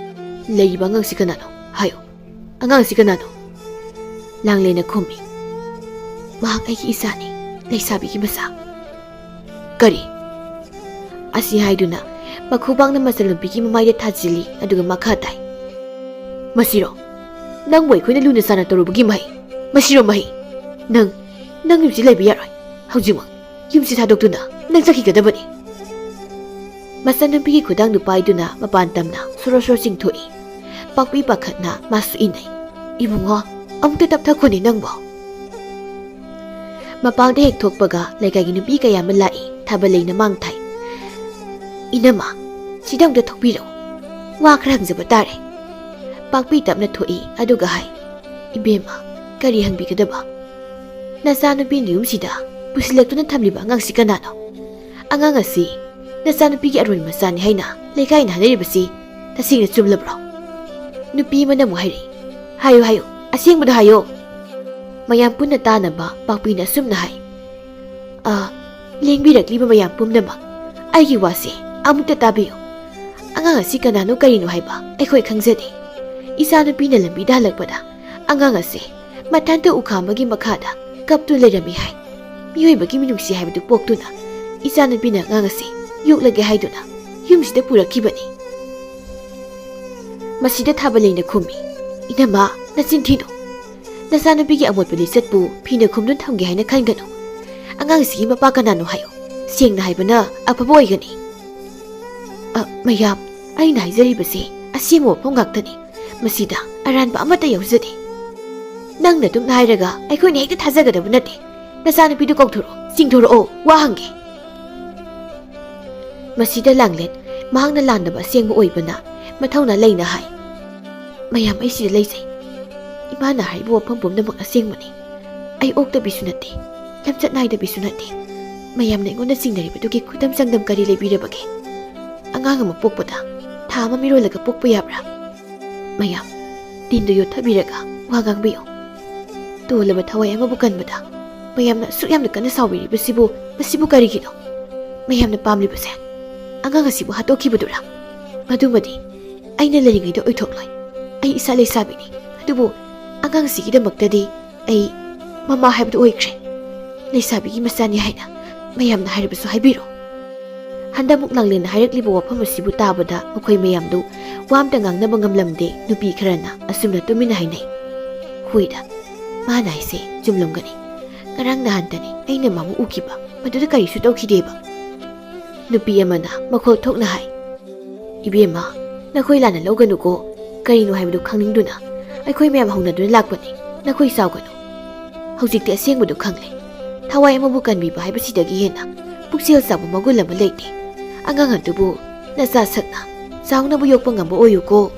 ꯂꯩꯔꯤꯕ ꯑꯉꯥꯡꯁꯤ ꯀꯅꯥꯅꯣ ꯍꯥꯏꯌꯣ ꯑꯉꯥꯡꯁꯤ ꯀꯅꯥꯅꯣ ꯂꯥꯡꯂꯦꯟꯅ ꯈꯨꯝꯃꯤ ꯃꯍꯥꯛ ꯑꯩꯒꯤ ꯏꯆꯥꯅꯤ ꯂꯩꯁꯥꯕꯤꯒꯤ ꯃꯆꯥ ꯀꯔꯤ ꯑꯁꯤ ꯍꯥꯏꯗꯨꯅ ꯃꯈꯨꯕꯥꯛꯅ ꯃꯆꯥꯅꯨꯄꯤꯒꯤ ꯃꯃꯥꯏꯗ ꯊꯥꯖꯤꯜꯂꯤ ꯑꯗꯨꯒ ꯃꯈꯥ ꯇꯥꯏ ꯅꯪꯕꯨ ꯑꯩꯈꯣꯏꯅ ꯂꯨꯅ ꯆꯥꯟꯅ ꯇꯧꯔꯨꯕꯒꯤ ꯃꯍꯩ ꯃꯁꯤꯔꯣ ꯃꯍꯩ ꯅꯪ ꯌꯨꯝꯁꯤ ꯂꯩꯕ ꯌꯥꯔꯣꯏ ꯍꯧꯖꯤꯛꯃꯛ ꯌꯨꯝꯁꯤ ꯊꯥꯗꯣꯛꯇꯨꯅ ꯅꯪ ꯆꯠꯈꯤꯒꯗꯕꯅꯤ ꯃꯆꯟꯅꯨꯄꯤꯒꯤ ꯈꯨꯗꯥꯡꯗꯨ ꯄꯥꯏꯗꯨꯅ ꯃꯄꯥꯟ ꯇꯝꯅ ꯁꯣꯔꯣ ꯁꯣꯔꯣ ꯆꯤꯡꯊꯣꯛꯏ ꯄꯥꯛꯄꯤ ꯄꯥꯈꯠꯅ ꯃꯥꯁꯨ ꯏꯟꯅꯩ ꯏꯕꯨꯡꯉꯣ ꯑꯃꯨꯛꯇ ꯇꯞꯊꯈꯣꯅꯤ ꯅꯪꯕꯣ ꯃꯄꯥꯟꯗ ꯍꯦꯛ ꯊꯣꯛꯄꯒ ꯂꯩꯀꯥꯏꯒꯤ ꯅꯨꯄꯤ ꯀꯌꯥ ꯑꯃ ꯂꯥꯛꯏ ꯊꯥꯕꯜ ꯂꯩꯅ ꯃꯥꯡ ꯊꯥꯏ ꯏꯅꯝꯃ ꯁꯤꯗ ꯑꯃꯨꯛꯇ ꯊꯣꯛꯄꯤꯔꯣ ꯋꯥ ꯈꯔ ꯍꯪꯖꯕ ꯇꯥꯔꯦ ꯄꯥꯛꯄꯤ ꯇꯞꯅ ꯊꯣꯛꯏ ꯑꯗꯨꯒ ꯍꯥꯏ ꯏꯕꯦꯝꯃ ꯀꯔꯤ ꯍꯪꯕꯤꯒꯗꯕ ꯅꯆꯥꯅꯨꯄꯤꯅ ꯌꯨꯝꯁꯤꯗ ꯄꯨꯁꯤꯜꯂꯛꯇꯨꯅ ꯊꯝꯂꯤꯕ ꯑꯉꯥꯡꯁꯤ ꯀꯅꯥꯅꯣ ꯑꯉꯥꯡ ꯑꯁꯤ ꯅꯆꯥꯅꯨꯄꯤꯒꯤ ꯑꯔꯣꯟ ꯃꯆꯥꯅꯤ ꯍꯥꯏꯅ ꯂꯩꯀꯥꯏꯅ ꯍꯥꯏꯅꯔꯤꯕꯁꯤ ꯇꯁꯦꯡꯅ ꯆꯨꯝꯂꯕ꯭ꯔꯣ ꯅꯨꯄꯤ ꯑꯃꯅ ꯑꯃꯨꯛ ꯍꯥꯏꯔꯛꯏ ꯍꯥꯏꯌꯨ ꯍꯥꯏꯌꯨ ꯑꯁꯦꯡꯕꯗꯣ ꯍꯥꯏꯌꯣ ꯃꯌꯥꯝ ꯄꯨꯟꯅ ꯇꯥꯅꯕ ꯄꯥꯛꯄꯤꯅ ꯑꯁꯨꯝꯅ ꯍꯥꯏ ꯂꯦꯡꯕꯤꯔꯛꯂꯤꯕ ꯃꯌꯥꯝ ꯄꯨꯝꯅꯃꯛ ꯑꯩꯒꯤ ꯋꯥꯁꯦ ꯑꯃꯨꯛꯇ ꯇꯥꯕꯤꯌꯨ ꯑꯉꯥꯡ ꯑꯁꯤ ꯀꯅꯥꯅꯣ ꯀꯔꯤꯅꯣ ꯍꯥꯏꯕ ꯑꯩꯈꯣꯏ ꯈꯪꯖꯗꯦ ꯏꯆꯥꯅꯨꯄꯤꯅ ꯂꯝꯕꯤꯗ ꯍꯜꯂꯛꯄꯗ ꯑꯉꯥꯡ ꯑꯁꯤ ꯃꯊꯟꯇ ꯎꯈꯥꯝꯕꯒꯤ ꯃꯈꯥꯗ ꯀꯞꯇꯨꯅ ꯂꯩꯔꯝꯃꯤ ꯍꯥꯏ ꯃꯤꯑꯣꯏꯕꯒꯤ ꯃꯤꯅꯨꯡꯁꯤ ꯍꯥꯏꯕꯗꯨ ꯄꯣꯛꯇꯨꯅ ꯏꯆꯥꯅꯨꯄꯤꯅ ꯑꯉꯥꯡ ꯑꯁꯤ ꯌꯣꯛꯂꯒꯦ ꯍꯥꯏꯗꯨꯅ ꯌꯨꯝꯁꯤꯗ ꯄꯨꯔꯛꯈꯤꯕꯅꯤ ꯃꯁꯤꯗ ꯊꯥꯕꯜꯂꯩꯅ ꯈꯨꯝꯃꯤ ꯏꯅꯝꯃ ꯅꯆꯤꯟ ꯊꯤꯅꯨ ꯅꯆꯥꯅꯨꯄꯤꯒꯤ ꯑꯃꯣꯠꯄ ꯂꯤꯆꯠꯄꯨ ꯐꯤꯅ ꯈꯨꯝꯗꯨꯅ ꯊꯝꯒꯦ ꯍꯥꯏꯅ ꯈꯟꯒꯅꯨ ꯑꯉꯥꯡꯁꯤꯒꯤ ꯃꯄꯥ ꯀꯅꯥꯅꯣ ꯍꯥꯏꯌꯨ ꯁꯦꯡꯅ ꯍꯥꯏꯕꯅ ꯑꯐꯕ ꯑꯣꯏꯒꯅꯤ ꯃꯌꯥꯝ ꯑꯩꯅ ꯍꯥꯏꯖꯔꯤꯕꯁꯤ ꯑꯁꯦꯡꯕ ꯋꯥꯐꯝ ꯉꯥꯛꯇꯅꯤ ꯃꯁꯤꯗ ꯑꯔꯥꯟꯕ ꯑꯃꯠꯇ ꯌꯥꯎꯖꯗꯦ ꯅꯪꯅ ꯑꯗꯨꯝ ꯍꯥꯏꯔꯒ ꯑꯩꯈꯣꯏꯅ ꯍꯦꯛꯇ ꯊꯥꯖꯒꯗꯕ ꯅꯠꯇꯦ ꯅꯆꯥꯅꯨꯄꯤꯗꯨ ꯀꯧꯊꯣꯔꯛꯑꯣ ꯆꯤꯡꯊꯣꯔꯛꯑꯣ ꯋꯥ ꯍꯪꯒꯦ ꯃꯁꯤꯗ ꯂꯥꯡꯂꯦꯟ ꯃꯍꯥꯛꯅ ꯂꯥꯟꯗꯕ ꯑꯁꯦꯡꯕ ꯑꯣꯏꯕꯅ ꯃꯊꯧꯅꯥ ꯂꯩꯅ ꯍꯥꯏ ꯃꯌꯥꯝ ꯑꯩ ꯁꯤꯗ ꯂꯩꯖꯩ ꯏꯃꯥꯅ ꯍꯥꯏꯔꯤꯕ ꯋꯥꯐꯝ ꯄꯨꯝꯅꯃꯛ ꯑꯁꯦꯡꯕꯅꯤ ꯑꯩ ꯑꯣꯛꯇꯕꯤꯁꯨ ꯅꯠꯇꯦ ꯂꯝꯆꯠ ꯅꯥꯏꯗꯕꯤꯁꯨ ꯅꯠꯇꯦ ꯃꯌꯥꯝꯅ ꯑꯩꯉꯣꯟꯗ ꯆꯤꯡꯅꯔꯤꯕꯗꯨꯒꯤ ꯈꯨꯗꯝ ꯆꯥꯡꯗꯝ ꯀꯔꯤ ꯂꯩꯕꯤꯔꯕꯒꯦ ꯑꯉꯥꯡ ꯑꯃ ꯄꯣꯛꯄꯗ ꯊꯥ ꯑꯃ ꯃꯤꯔꯣꯜꯂꯒ ꯄꯣꯛꯄ ꯌꯥꯕ꯭ꯔꯥ ꯃꯌꯥꯝ ꯇꯤꯟꯗꯨ ꯌꯣꯠꯊꯕꯤꯔꯒ ꯋꯥ ꯉꯥꯡꯕꯤꯌꯨ ꯇꯣꯜꯂꯕ ꯊꯋꯥꯏ ꯑꯃꯕꯨ ꯀꯟꯕꯗ ꯃꯌꯥꯝꯅ ꯑꯁꯨꯛ ꯌꯥꯝꯅ ꯀꯟꯅ ꯁꯥꯎꯕꯤꯔꯤꯕꯁꯤꯕꯨ ꯃꯁꯤꯕꯨ ꯀꯔꯤꯒꯤꯅꯣ ꯃꯌꯥꯝꯅ ꯄꯥꯝꯂꯤꯕꯁꯦ ꯑꯉꯥꯡ ꯑꯁꯤꯕꯨ ꯍꯥꯠꯇꯣꯛꯈꯤꯕꯗꯨꯔꯥ ꯃꯗꯨꯃꯗꯤ ꯑꯩꯅ ꯂꯩꯔꯤꯉꯩꯗ ꯑꯣꯏꯊꯣꯛꯂꯣꯏ ꯑꯩ ꯏꯆꯥ ꯂꯩꯁꯥꯕꯤꯅꯤ ꯑꯗꯨꯕꯨ ꯑꯉꯥꯡꯁꯤꯒꯤꯗꯃꯛꯇꯗꯤ ꯑꯩ ꯃꯃꯥ ꯍꯥꯏꯕꯗꯨ ꯑꯣꯏꯈ꯭ꯔꯦ ꯂꯩꯁꯥꯕꯤꯒꯤ ꯃꯆꯥꯅꯤ ꯍꯥꯏꯅ ꯃꯌꯥꯝꯅ ꯍꯥꯏꯔꯕꯁꯨ ꯍꯥꯏꯕꯤꯔꯣ ꯍꯟꯗꯛꯃꯨꯛ ꯂꯥꯡꯂꯦꯟꯅ ꯍꯥꯏꯔꯛꯂꯤꯕ ꯋꯥꯐꯝ ꯑꯁꯤꯕꯨ ꯇꯥꯕꯗ ꯃꯈꯣꯏ ꯃꯌꯥꯝꯗꯨ ꯋꯥ ꯑꯝꯇ ꯉꯥꯡꯅꯕ ꯉꯝꯂꯝꯗꯦ ꯅꯨꯄꯤ ꯈꯔꯅ ꯑꯁꯨꯝꯅ ꯇꯨꯃꯤꯟꯅ ꯍꯥꯏꯅꯩ ꯍꯣꯏꯗ ꯃꯥꯅ ꯍꯥꯏꯁꯦ ꯆꯨꯝꯂꯝꯒꯅꯤ ꯉꯔꯥꯡ ꯅꯍꯥꯟꯇꯅꯤ ꯑꯩꯅ ꯃꯥꯕꯨ ꯎꯈꯤꯕ ꯃꯗꯨꯗ ꯀꯔꯤꯁꯨ ꯇꯧꯈꯤꯗꯦꯕ ꯅꯨꯄꯤ ꯑꯃꯅ ꯃꯈꯣꯜ ꯊꯣꯛꯅ ꯍꯥꯏ ꯏꯕꯦꯝꯃ ꯅꯈꯣꯏ ꯂꯥꯟꯅ ꯂꯧꯒꯅꯨꯀꯣ ꯀꯔꯤꯅꯣ ꯍꯥꯏꯕꯗꯨ ꯈꯪꯅꯤꯡꯗꯨꯅ ꯑꯩꯈꯣꯏ ꯃꯌꯥꯝ ꯍꯧꯅꯗꯨꯅ ꯂꯥꯛꯄꯅꯤ ꯅꯈꯣꯏ ꯁꯥꯎꯒꯅꯨ ꯍꯧꯖꯤꯛꯇꯤ ꯑꯁꯦꯡꯕꯗꯨ ꯈꯪꯂꯦ ꯊꯋꯥꯏ ꯑꯃꯕꯨ ꯀꯟꯕꯤꯕ ꯍꯥꯏꯕꯁꯤꯗꯒꯤ ꯍꯦꯟꯅ ꯄꯨꯛꯆꯦꯜ ꯆꯥꯎꯕ ꯃꯒꯨꯟ ꯑꯃ ꯂꯩꯇꯦ ꯑꯉꯥꯡ ꯑꯗꯨꯕꯨ ꯅꯆꯥ ꯁꯛꯅ ꯆꯥꯎꯅꯕꯨ ꯌꯣꯛꯄ ꯉꯝꯕ ꯑꯣꯏꯌꯨꯀꯣ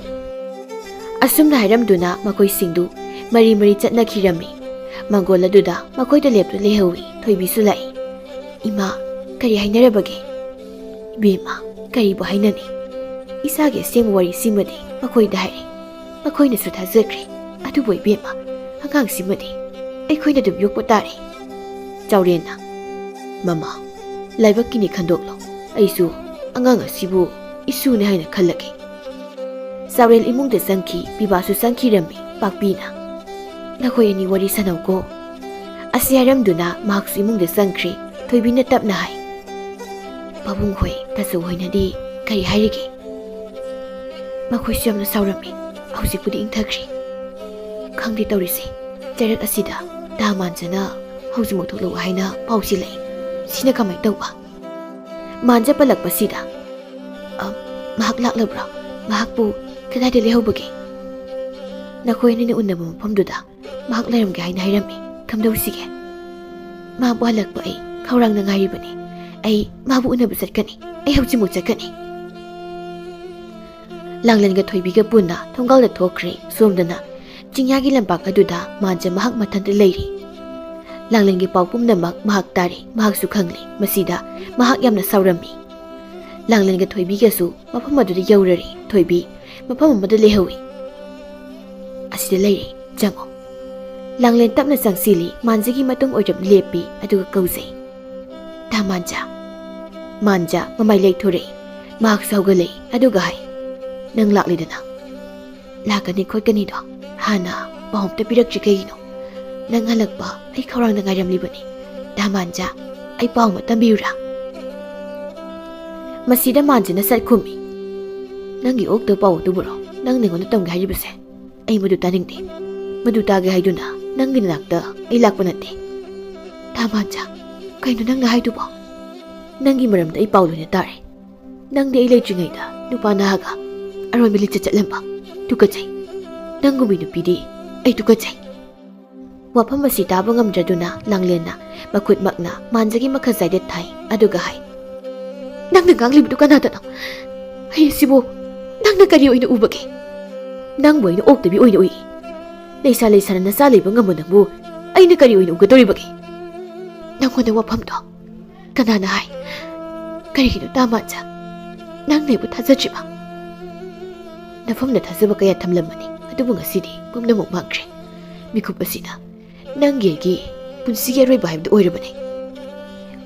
ꯑꯁꯨꯝꯅ ꯍꯥꯏꯔꯝꯗꯨꯅ ꯃꯈꯣꯏꯁꯤꯡꯗꯨ ꯃꯔꯤ ꯃꯔꯤ ꯆꯠꯅꯈꯤꯔꯝꯃꯤ ꯃꯪꯒꯣꯜ ꯑꯗꯨꯗ ꯃꯈꯣꯏꯗ ꯂꯦꯞꯇꯨꯅ ꯂꯩꯍꯧꯏ ꯊꯣꯏꯕꯤꯁꯨ ꯂꯥꯛꯏ ꯏꯃꯥ ꯀꯔꯤ ꯍꯥꯏꯅꯔꯕꯒꯦ ꯏꯕꯦꯝꯃ ꯀꯔꯤꯕꯨ ꯍꯥꯏꯅꯅꯤ ꯏꯁꯥꯒꯤ ꯑꯁꯦꯡꯕ ꯋꯥꯔꯤꯁꯤꯃꯗꯤ ꯃꯈꯣꯏꯗ ꯍꯥꯏꯔꯦ ꯃꯈꯣꯏꯅꯁꯨ ꯊꯥꯖꯈ꯭ꯔꯦ ꯑꯗꯨꯕꯨ ꯏꯕꯦꯝꯃ ꯑꯉꯥꯡꯁꯤꯃꯗꯤ ꯑꯩꯈꯣꯏꯅ ꯑꯗꯨꯝ ꯌꯣꯛꯄ ꯇꯥꯔꯦ ꯆꯥꯎꯔꯦꯟꯅ ꯃꯃꯥ ꯂꯥꯏꯕꯛꯀꯤꯅꯤ ꯈꯟꯗꯣꯛꯂꯣ ꯑꯩꯁꯨ ꯑꯉꯥꯡ ꯑꯁꯤꯕꯨ ꯏꯁꯨꯅꯤ ꯍꯥꯏꯅ ꯈꯜꯂꯒꯦ ꯆꯥꯎꯔꯦꯟ ꯏꯃꯨꯡꯗ ꯆꯪꯈꯤ ꯄꯤꯕꯥꯁꯨ ꯆꯪꯈꯤꯔꯝꯃꯤ ꯄꯥꯛꯄꯤꯅ ꯅꯈꯣꯏ ꯑꯅꯤ ꯋꯥꯔꯤ ꯁꯥꯟꯅꯧꯀꯣ ꯑꯁꯤ ꯍꯥꯏꯔꯝꯗꯨꯅ ꯃꯍꯥꯛꯁꯨ ꯏꯃꯨꯡꯗ ꯆꯪꯈ꯭ꯔꯦ ꯊꯣꯏꯕꯤꯅ ꯇꯞꯅ ꯍꯥꯏ ꯄꯥꯕꯨꯡ ꯍꯣꯏ ꯇꯥꯆꯧ ꯍꯣꯏꯅꯗꯤ ꯀꯔꯤ ꯍꯥꯏꯔꯤꯒꯦ ꯃꯈꯣꯏꯁꯨ ꯌꯥꯝꯅ ꯁꯥꯎꯔꯝꯃꯤ ꯍꯧꯖꯤꯛꯄꯨꯗꯤ ꯏꯪꯊꯈ꯭ꯔꯤ ꯈꯪꯗꯦ ꯇꯧꯔꯤꯁꯦ ꯆꯩꯔꯛ ꯑꯁꯤꯗ ꯗꯥ ꯃꯥꯟꯖꯅ ꯍꯧꯖꯤꯛꯃꯛ ꯊꯣꯛꯂꯛꯎ ꯍꯥꯏꯅ ꯄꯥꯎꯁꯤ ꯂꯩ ꯁꯤꯅ ꯀꯃꯥꯏꯅ ꯇꯧꯕ ꯃꯥꯟꯖ ꯄꯜꯂꯛꯄꯁꯤꯗ ꯃꯍꯥꯛ ꯂꯥꯛꯂꯕ꯭ꯔꯥ ꯃꯍꯥꯛꯄꯨ ꯀꯗꯥꯏꯗ ꯂꯩꯍꯧꯕꯒꯦ ꯅꯈꯣꯏꯅ ꯎꯟꯅꯕ ꯃꯐꯝꯗꯨꯗ ꯃꯍꯥꯛ ꯂꯩꯔꯝꯒꯦ ꯍꯥꯏꯅ ꯍꯥꯏꯔꯝꯃꯤ ꯀꯝꯗꯧꯁꯤꯒꯦ ꯃꯥꯕꯨ ꯍꯜꯂꯛꯄ ꯑꯩ ꯈꯧꯔꯥꯡꯅ ꯉꯥꯏꯔꯤꯕꯅꯤ ꯑꯩ ꯃꯥꯕꯨ ꯎꯅꯕ ꯆꯠꯀꯅꯤ ꯑꯩ ꯍꯧꯖꯤꯛꯃꯛ ꯆꯠꯀꯅꯤ ꯂꯥꯡꯂꯦꯟꯒ ꯊꯣꯏꯕꯤꯒ ꯄꯨꯟꯅ ꯊꯣꯡꯒꯥꯜꯗ ꯊꯣꯛꯈ꯭ꯔꯦ ꯁꯣꯝꯗꯅ ꯆꯤꯡꯌꯥꯒꯤ ꯂꯝꯄꯥꯛ ꯑꯗꯨꯗ ꯃꯥꯟꯖ ꯃꯍꯥꯛ ꯃꯊꯟꯇ ꯂꯩꯔꯤ ꯂꯥꯡꯂꯦꯟꯒꯤ ꯄꯥꯎ ꯄꯨꯝꯅꯃꯛ ꯃꯍꯥꯛ ꯇꯥꯔꯤ ꯃꯍꯥꯛꯁꯨ ꯈꯪꯂꯤ ꯃꯁꯤꯗ ꯃꯍꯥꯛ ꯌꯥꯝꯅ ꯁꯥꯎꯔꯝꯃꯤ ꯂꯥꯡꯂꯦꯟꯒ ꯊꯣꯏꯕꯤꯒꯁꯨ ꯃꯐꯝ ꯑꯗꯨꯗ ꯌꯧꯔꯔꯤ ꯊꯣꯏꯕꯤ ꯃꯐꯝ ꯑꯃꯗ ꯂꯩꯍꯧꯏ ꯑꯁꯤꯗ ꯂꯩꯔꯦ ꯆꯪꯉꯣ ꯂꯥꯡꯂꯦꯟ ꯇꯞꯅ ꯆꯪꯁꯤꯜꯂꯤ ꯃꯥꯟꯖꯒꯤ ꯃꯇꯨꯡ ꯑꯣꯏꯔꯞ ꯂꯦꯞꯄꯤ ꯑꯗꯨꯒ ꯀꯧꯖꯩ ꯗꯥ ꯃꯥꯟꯖ ꯃꯃꯥꯏ ꯂꯩꯊꯣꯔꯛꯏ ꯃꯍꯥꯛꯁꯨ ꯍꯧꯒꯠꯂꯛꯏ ꯑꯗꯨꯒ ꯍꯥꯏ ꯅꯪ ꯂꯥꯛꯂꯤꯗꯅ ꯂꯥꯛꯀꯅꯤ ꯈꯣꯠꯀꯅꯤꯗꯣ ꯍꯥꯟꯅ ꯄꯥꯎ ꯑꯝꯇ ꯄꯤꯔꯛꯇ꯭ꯔꯤ ꯀꯩꯒꯤꯅꯣ ꯅꯪ ꯍꯜꯂꯛꯄ ꯑꯩ ꯈꯧꯔꯥꯡꯅ ꯉꯥꯏꯔꯝꯂꯤꯕꯅꯤ ꯗꯥ ꯃꯥꯟꯖ ꯑꯩ ꯄꯥꯎ ꯑꯃ ꯇꯝꯕꯤꯌꯨꯔꯥ ꯃꯁꯤꯗ ꯃꯥꯟꯖꯅ ꯁꯠ ꯈꯨꯝꯃꯤ ꯅꯪꯒꯤ ꯑꯣꯛꯇ ꯄꯥꯎ ꯑꯗꯨꯕꯨꯔꯣ ꯅꯪ ꯑꯩꯉꯣꯟꯗ ꯇꯝꯒꯦ ꯍꯥꯏꯔꯤꯕꯁꯦ ꯑꯩ ꯃꯗꯨ ꯇꯥꯅꯤꯡꯗꯦ Madu tage haiduna nang ginakta ay lakpa nate. Tama siya. Kaino nang nahaydo ba? Nanggi maramda ay paulo na tare. Nang di ay lay ngay da, nupa na haga. Aron milit sa tsalam ba? Tukajay. Nang guminupidi ay tukajay. Wapam masi tabang amdraduna langlen na makutmak na manjagi makazay detay aduga hay. Nang naganglib do kanada na. Ay sibo, nang nagkari oy na ubag eh. Nang boy na oktabi oy na oy. Laysa-laysa na nasalay bang amon mo ay nagkari oy na ugadory bagay. Nang wana wapam do. Kanana hay. Kari tama siya. Nang naibu tazachi ba? Nafam na tazaba kaya tamlam mani. Adubo nga sidi, pumna mong magre. Mikup asina. Nang gigi, punsige roy bahib do oira bani.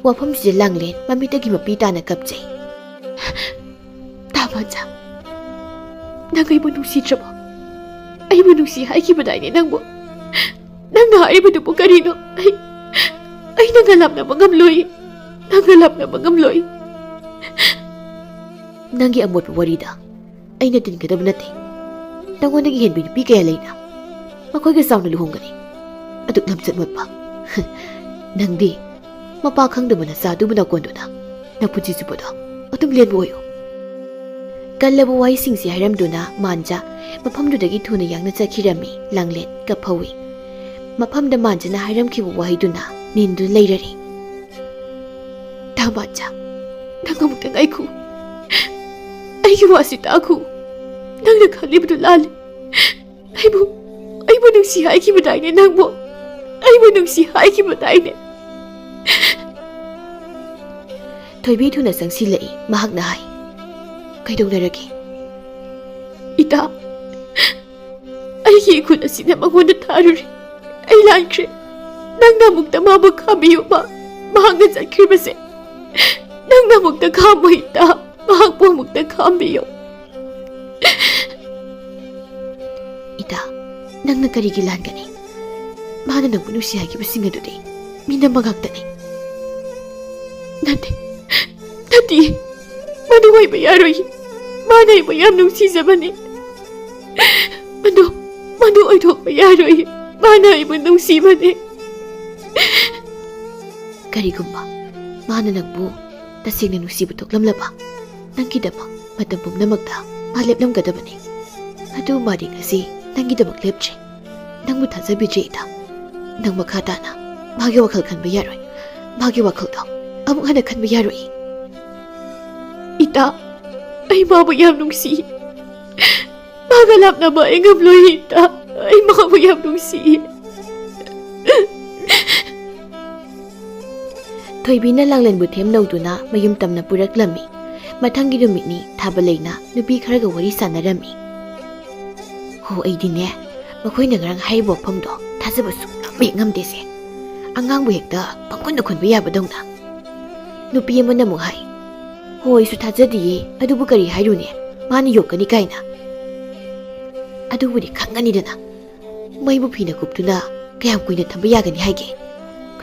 Wapam siya langlen, mamitagi mapita na kapjay. Tama siya. Nang ay manusi siya ba? Ay manusi hay kibaday ni nang mo. Nang nahay ba po karino? Ay nangalap na mangamloy. Nangalap na mangamloy. Nanggi amot warida. Ay natin kadab natin. Nang wana gihen binipi kaya lay na. Makoy gasaw na luhong gani. Atuk lamsat mo pa. Nang di, mapakang naman na sado mo na kondo na. Napunsi supo na. Atum liyan mo oyo. Kalabuway sing si haram do na manja. Mapam do dagi tuna yang na sa kirami, langlen, kapawi. Mapam da manja na haram kibuwahay do na, nindu layrari. Tama siya. Nangamutangay ko. Ay iwasita ako. Nang naghalib do lali. Ay mo nang sihay kibaday ni nang mo. Ay mo nang sihay kibaday ni. Toybi to na sang silai, mahag na hay. Kaidong naragi. Ita. Ay hiko na sinamang wana taruri. Ay lankre. Nang namog na mabagkamiyo ba. Mahangan sa kribase. Nang namog na kamo ita. Mahag po mong nagkambiyo. Ita, nang nagkarigilan ka ni. Mana nang puno siya kibasing nga doon eh. Minamagag na ni. Nati, manuway bayaroy. Manay bayam nung sisaman eh. Manuway nung bayaroy. Manay mo nung siman eh. Karigumba, mana nagbu. Tasing na nung sibutok lamlaba. Nang kidamang matampong na magda, malip ng gadabani. Ado maring kasi nang kidamang lepche. Nang mutan sa bidya ita. Nang makata na, magiwakal kan bayaroy. Magiwakal daw, among anak kan bayaroy. Ita, ay mabayam nung si. Magalap na ba ang amloy ita? Ay mabayam nung si. Toybi na lang lan butem na na mayumtam na purak lami. Matanggi rumit ni tabalay na nubi karaga wari sanarami. Ho ay din eh, makoy nagarang haibok pamdo, tasaba sumay ngamde se. Angang buyekta, pangkon na kun bayaba daw na. Nubi mo na mong hay. Ho ay su tazadi adu bukari hayu ne, mani yok ka ni kay na. Adu wadi kangani na. May bupi na kupto na, kaya ko'y natambayagan ni hayge.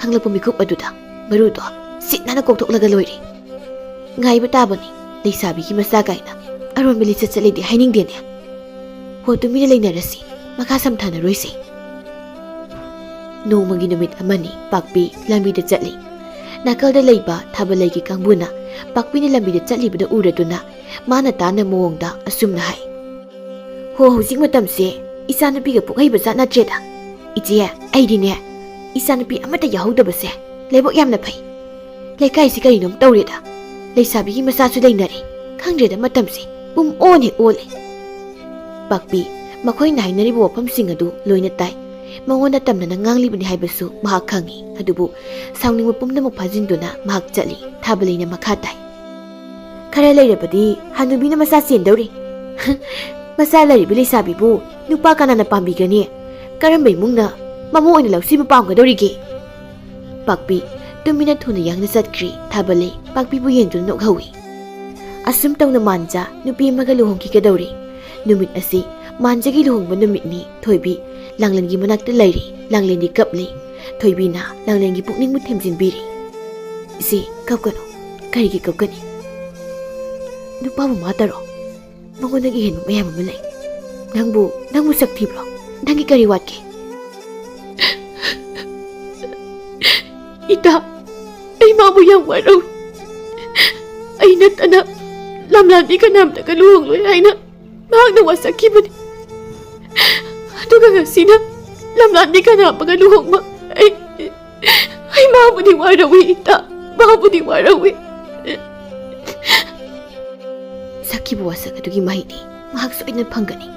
Kangla pumikup adu da, marudo, sit na nakoktok lagaloy rin. Ngay ba tabo ni? Laysabi ki masagay na. Aron milit sa salidi haining din yan. Ho tuminalay na rasi. Makasamta na roy si. Noong maginamit aman ni Pakpi lamid at satli. Nakaldalay ba tabalay ki kang buna. Pakpi na lamid at satli ba da ura doon na. Manata na muwong da asum na hay. Ho husing matam si. Isa na piga po ngay basa na jeda. Iti ay din ya. Isa na pi amata yahaw da ba si. Laybok yam na pay. Laykay si karinong tawrida. Laysabi ki masasu lay na rin. Kangreda matamsi, on ole. Pakpi, makoy nahay na ribo pamsing adu, loy na tay. Mga natam na nanganglib ni haibasu, mahakangi, adubo, sawning mo pumna magpazin do na mahagtsali, tabalay na makatay. Karalay na padi, hanubi na masasin daw rin. Masala rin bilay sabi po, nupa ka na napambigan niya. Karambay mong na, mamuoy na lang si mapang ka daw rin. Pakpi, tuminat na yang nasatkri, tabalay, pagpibuyen doon na ugawi. Asum taw na manja, nupi magaluhong kikadawri. Numit asi, manja giluhong mo numit ni, toybi, langlan gi manak layri, langlan di kapli, toybi na, langlan gi pukning mo temsin biri. Si, kapkano, kari gi kapkani. Nupa mo mataro, mga nagihin mo mayama malay. Nangbu sakti bro, nangi kariwat ki, ita ay mabu yang waraw ay natana lamlandi ka namta ka luhongloy ay na mahag na wasaki ba ni ato ka nga sina lamlandi ka namta ka luhong ma ay mabu ni waraw ita mabu ni waraw saki buwasak adugi mahiti mahag so'y na panggani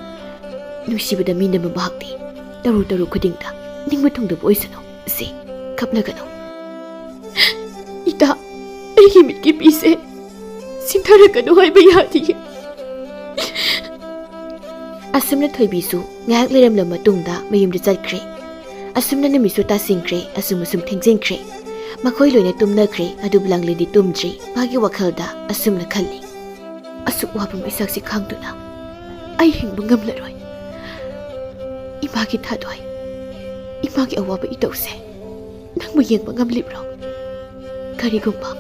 nusibada mina mabahagdi taru kudingda ningma tungda boy sano si kapna gano ita ay himit ki pise sintara gano ay bayadi asumna thoibisu ngayak liram lam matungda mayumda chatkre asumna namisu ta singkre asum thengjenkre makhoi loina tumnakre adu blangledi tumdri magi wakhalda asumna khalli asuk wabam isaksi khangduna ai hingbu ngamlaroi imagi thadoi imagi awaba itause nangmu yengba ngamlibro karigumba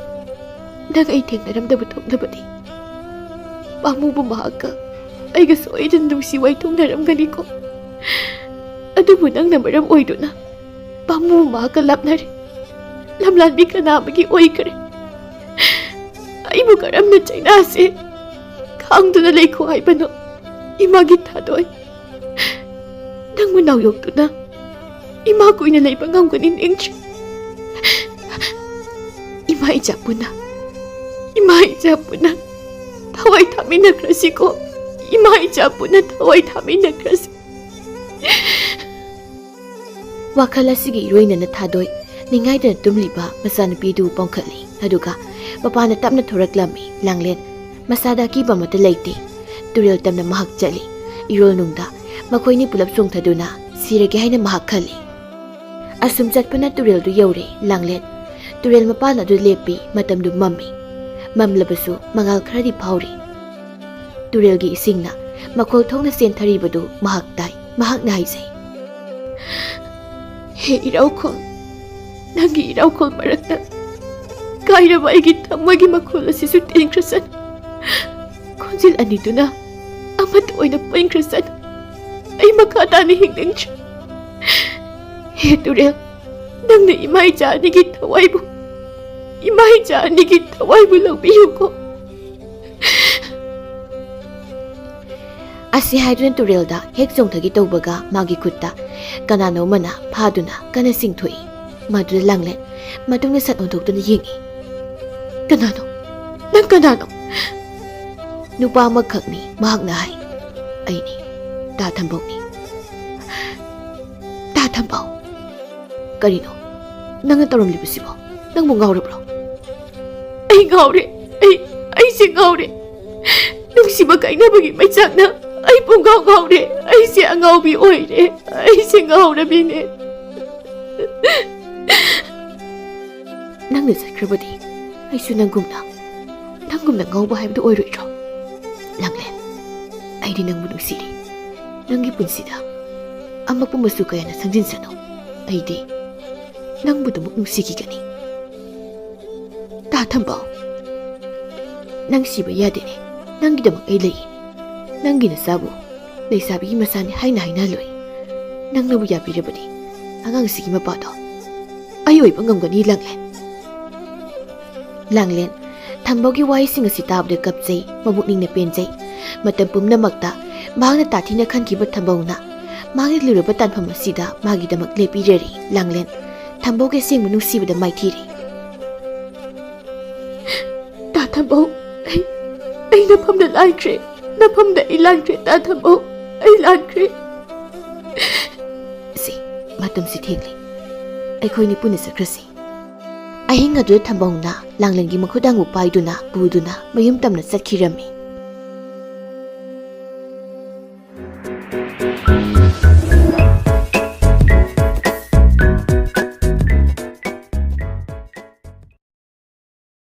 nang ai thengnaramdaba thoknabadi pamubu mahaka aiga soidan nungsi wai thongnaramgani ko adubu nangna maram oiduna pamubu mahaka lapnare lamlanbi kanamagi oikare aibu karamna chainase khangduna leikho haibano imagi thadoi nangmu nawyokduna ima kuina leiba ngamgani ningchi ima ijapuna thawai thamina krasi ko ima ijapuna thawai thamina krasi wakhala sigi iroina na thadoi ningai da tumliba masana pidu pongkhali aduga mapana tapna thoraklami langlen masada ki bamata leite turel tamna mahak chali irol nungda makoini pulap songthaduna sirage haina mahak khali asum chatpana turel du yore langlen turel mapana du lepi matam du mammi mamlabasu mangal khradi phauri turel gi isingna makol thongna sen thari badu mahak tai mahak nai sei he iraukol nangi iraukol marakta kaira bai gi thamagi makol asisu tingkrasan konjil aniduna amat oina painkrasan ai makata ni hingdingch he turel nangna imai jani gi thawaibu laubiyu ko asi haidun turel da hek jongthagi tawbaga magi kutta kanano mana phaduna kana singthoi madu langlen madungna sat ondoktuna yengi kanano nang kanano nupa makhakni mahakna hai aini ta thambokni ta thambau karino nang taramlibasibo nang mungaurabro ai gaure ai se gaure nung siba kaina bagi maichakna ai pungau gaure ai se angau bi oire ai se gaure bine nang sakhrabadi ai su nangumna ngauba haibdu oiroiro langlen ai di nang munu siri nangi punsida amapu masu kayana sangjin sano ai di nang budu muk nusigi gani ta thambao nang siba yadene nangi damak ai lei nangi na sabu lei sabi masani haina loi nang nabu ya birabadi angang sigi mapado ai oi bangam gani langlen thambao gi wai singa sitabde kapjei mabukning na penjei matam pumnamakta mahangna tathina khankiba thambao na magi liraba tanpham asida magi damak lepireri langlen thambao ge sing manu sibada maithiri ta thambao ai na phamda laikre na phamda ilangre ta thambao ai langre si matam si thengli ai khoini puni sakrasi ahinga du thambao na langlen gi makhudangu paiduna buduna mayum tamna sakhirami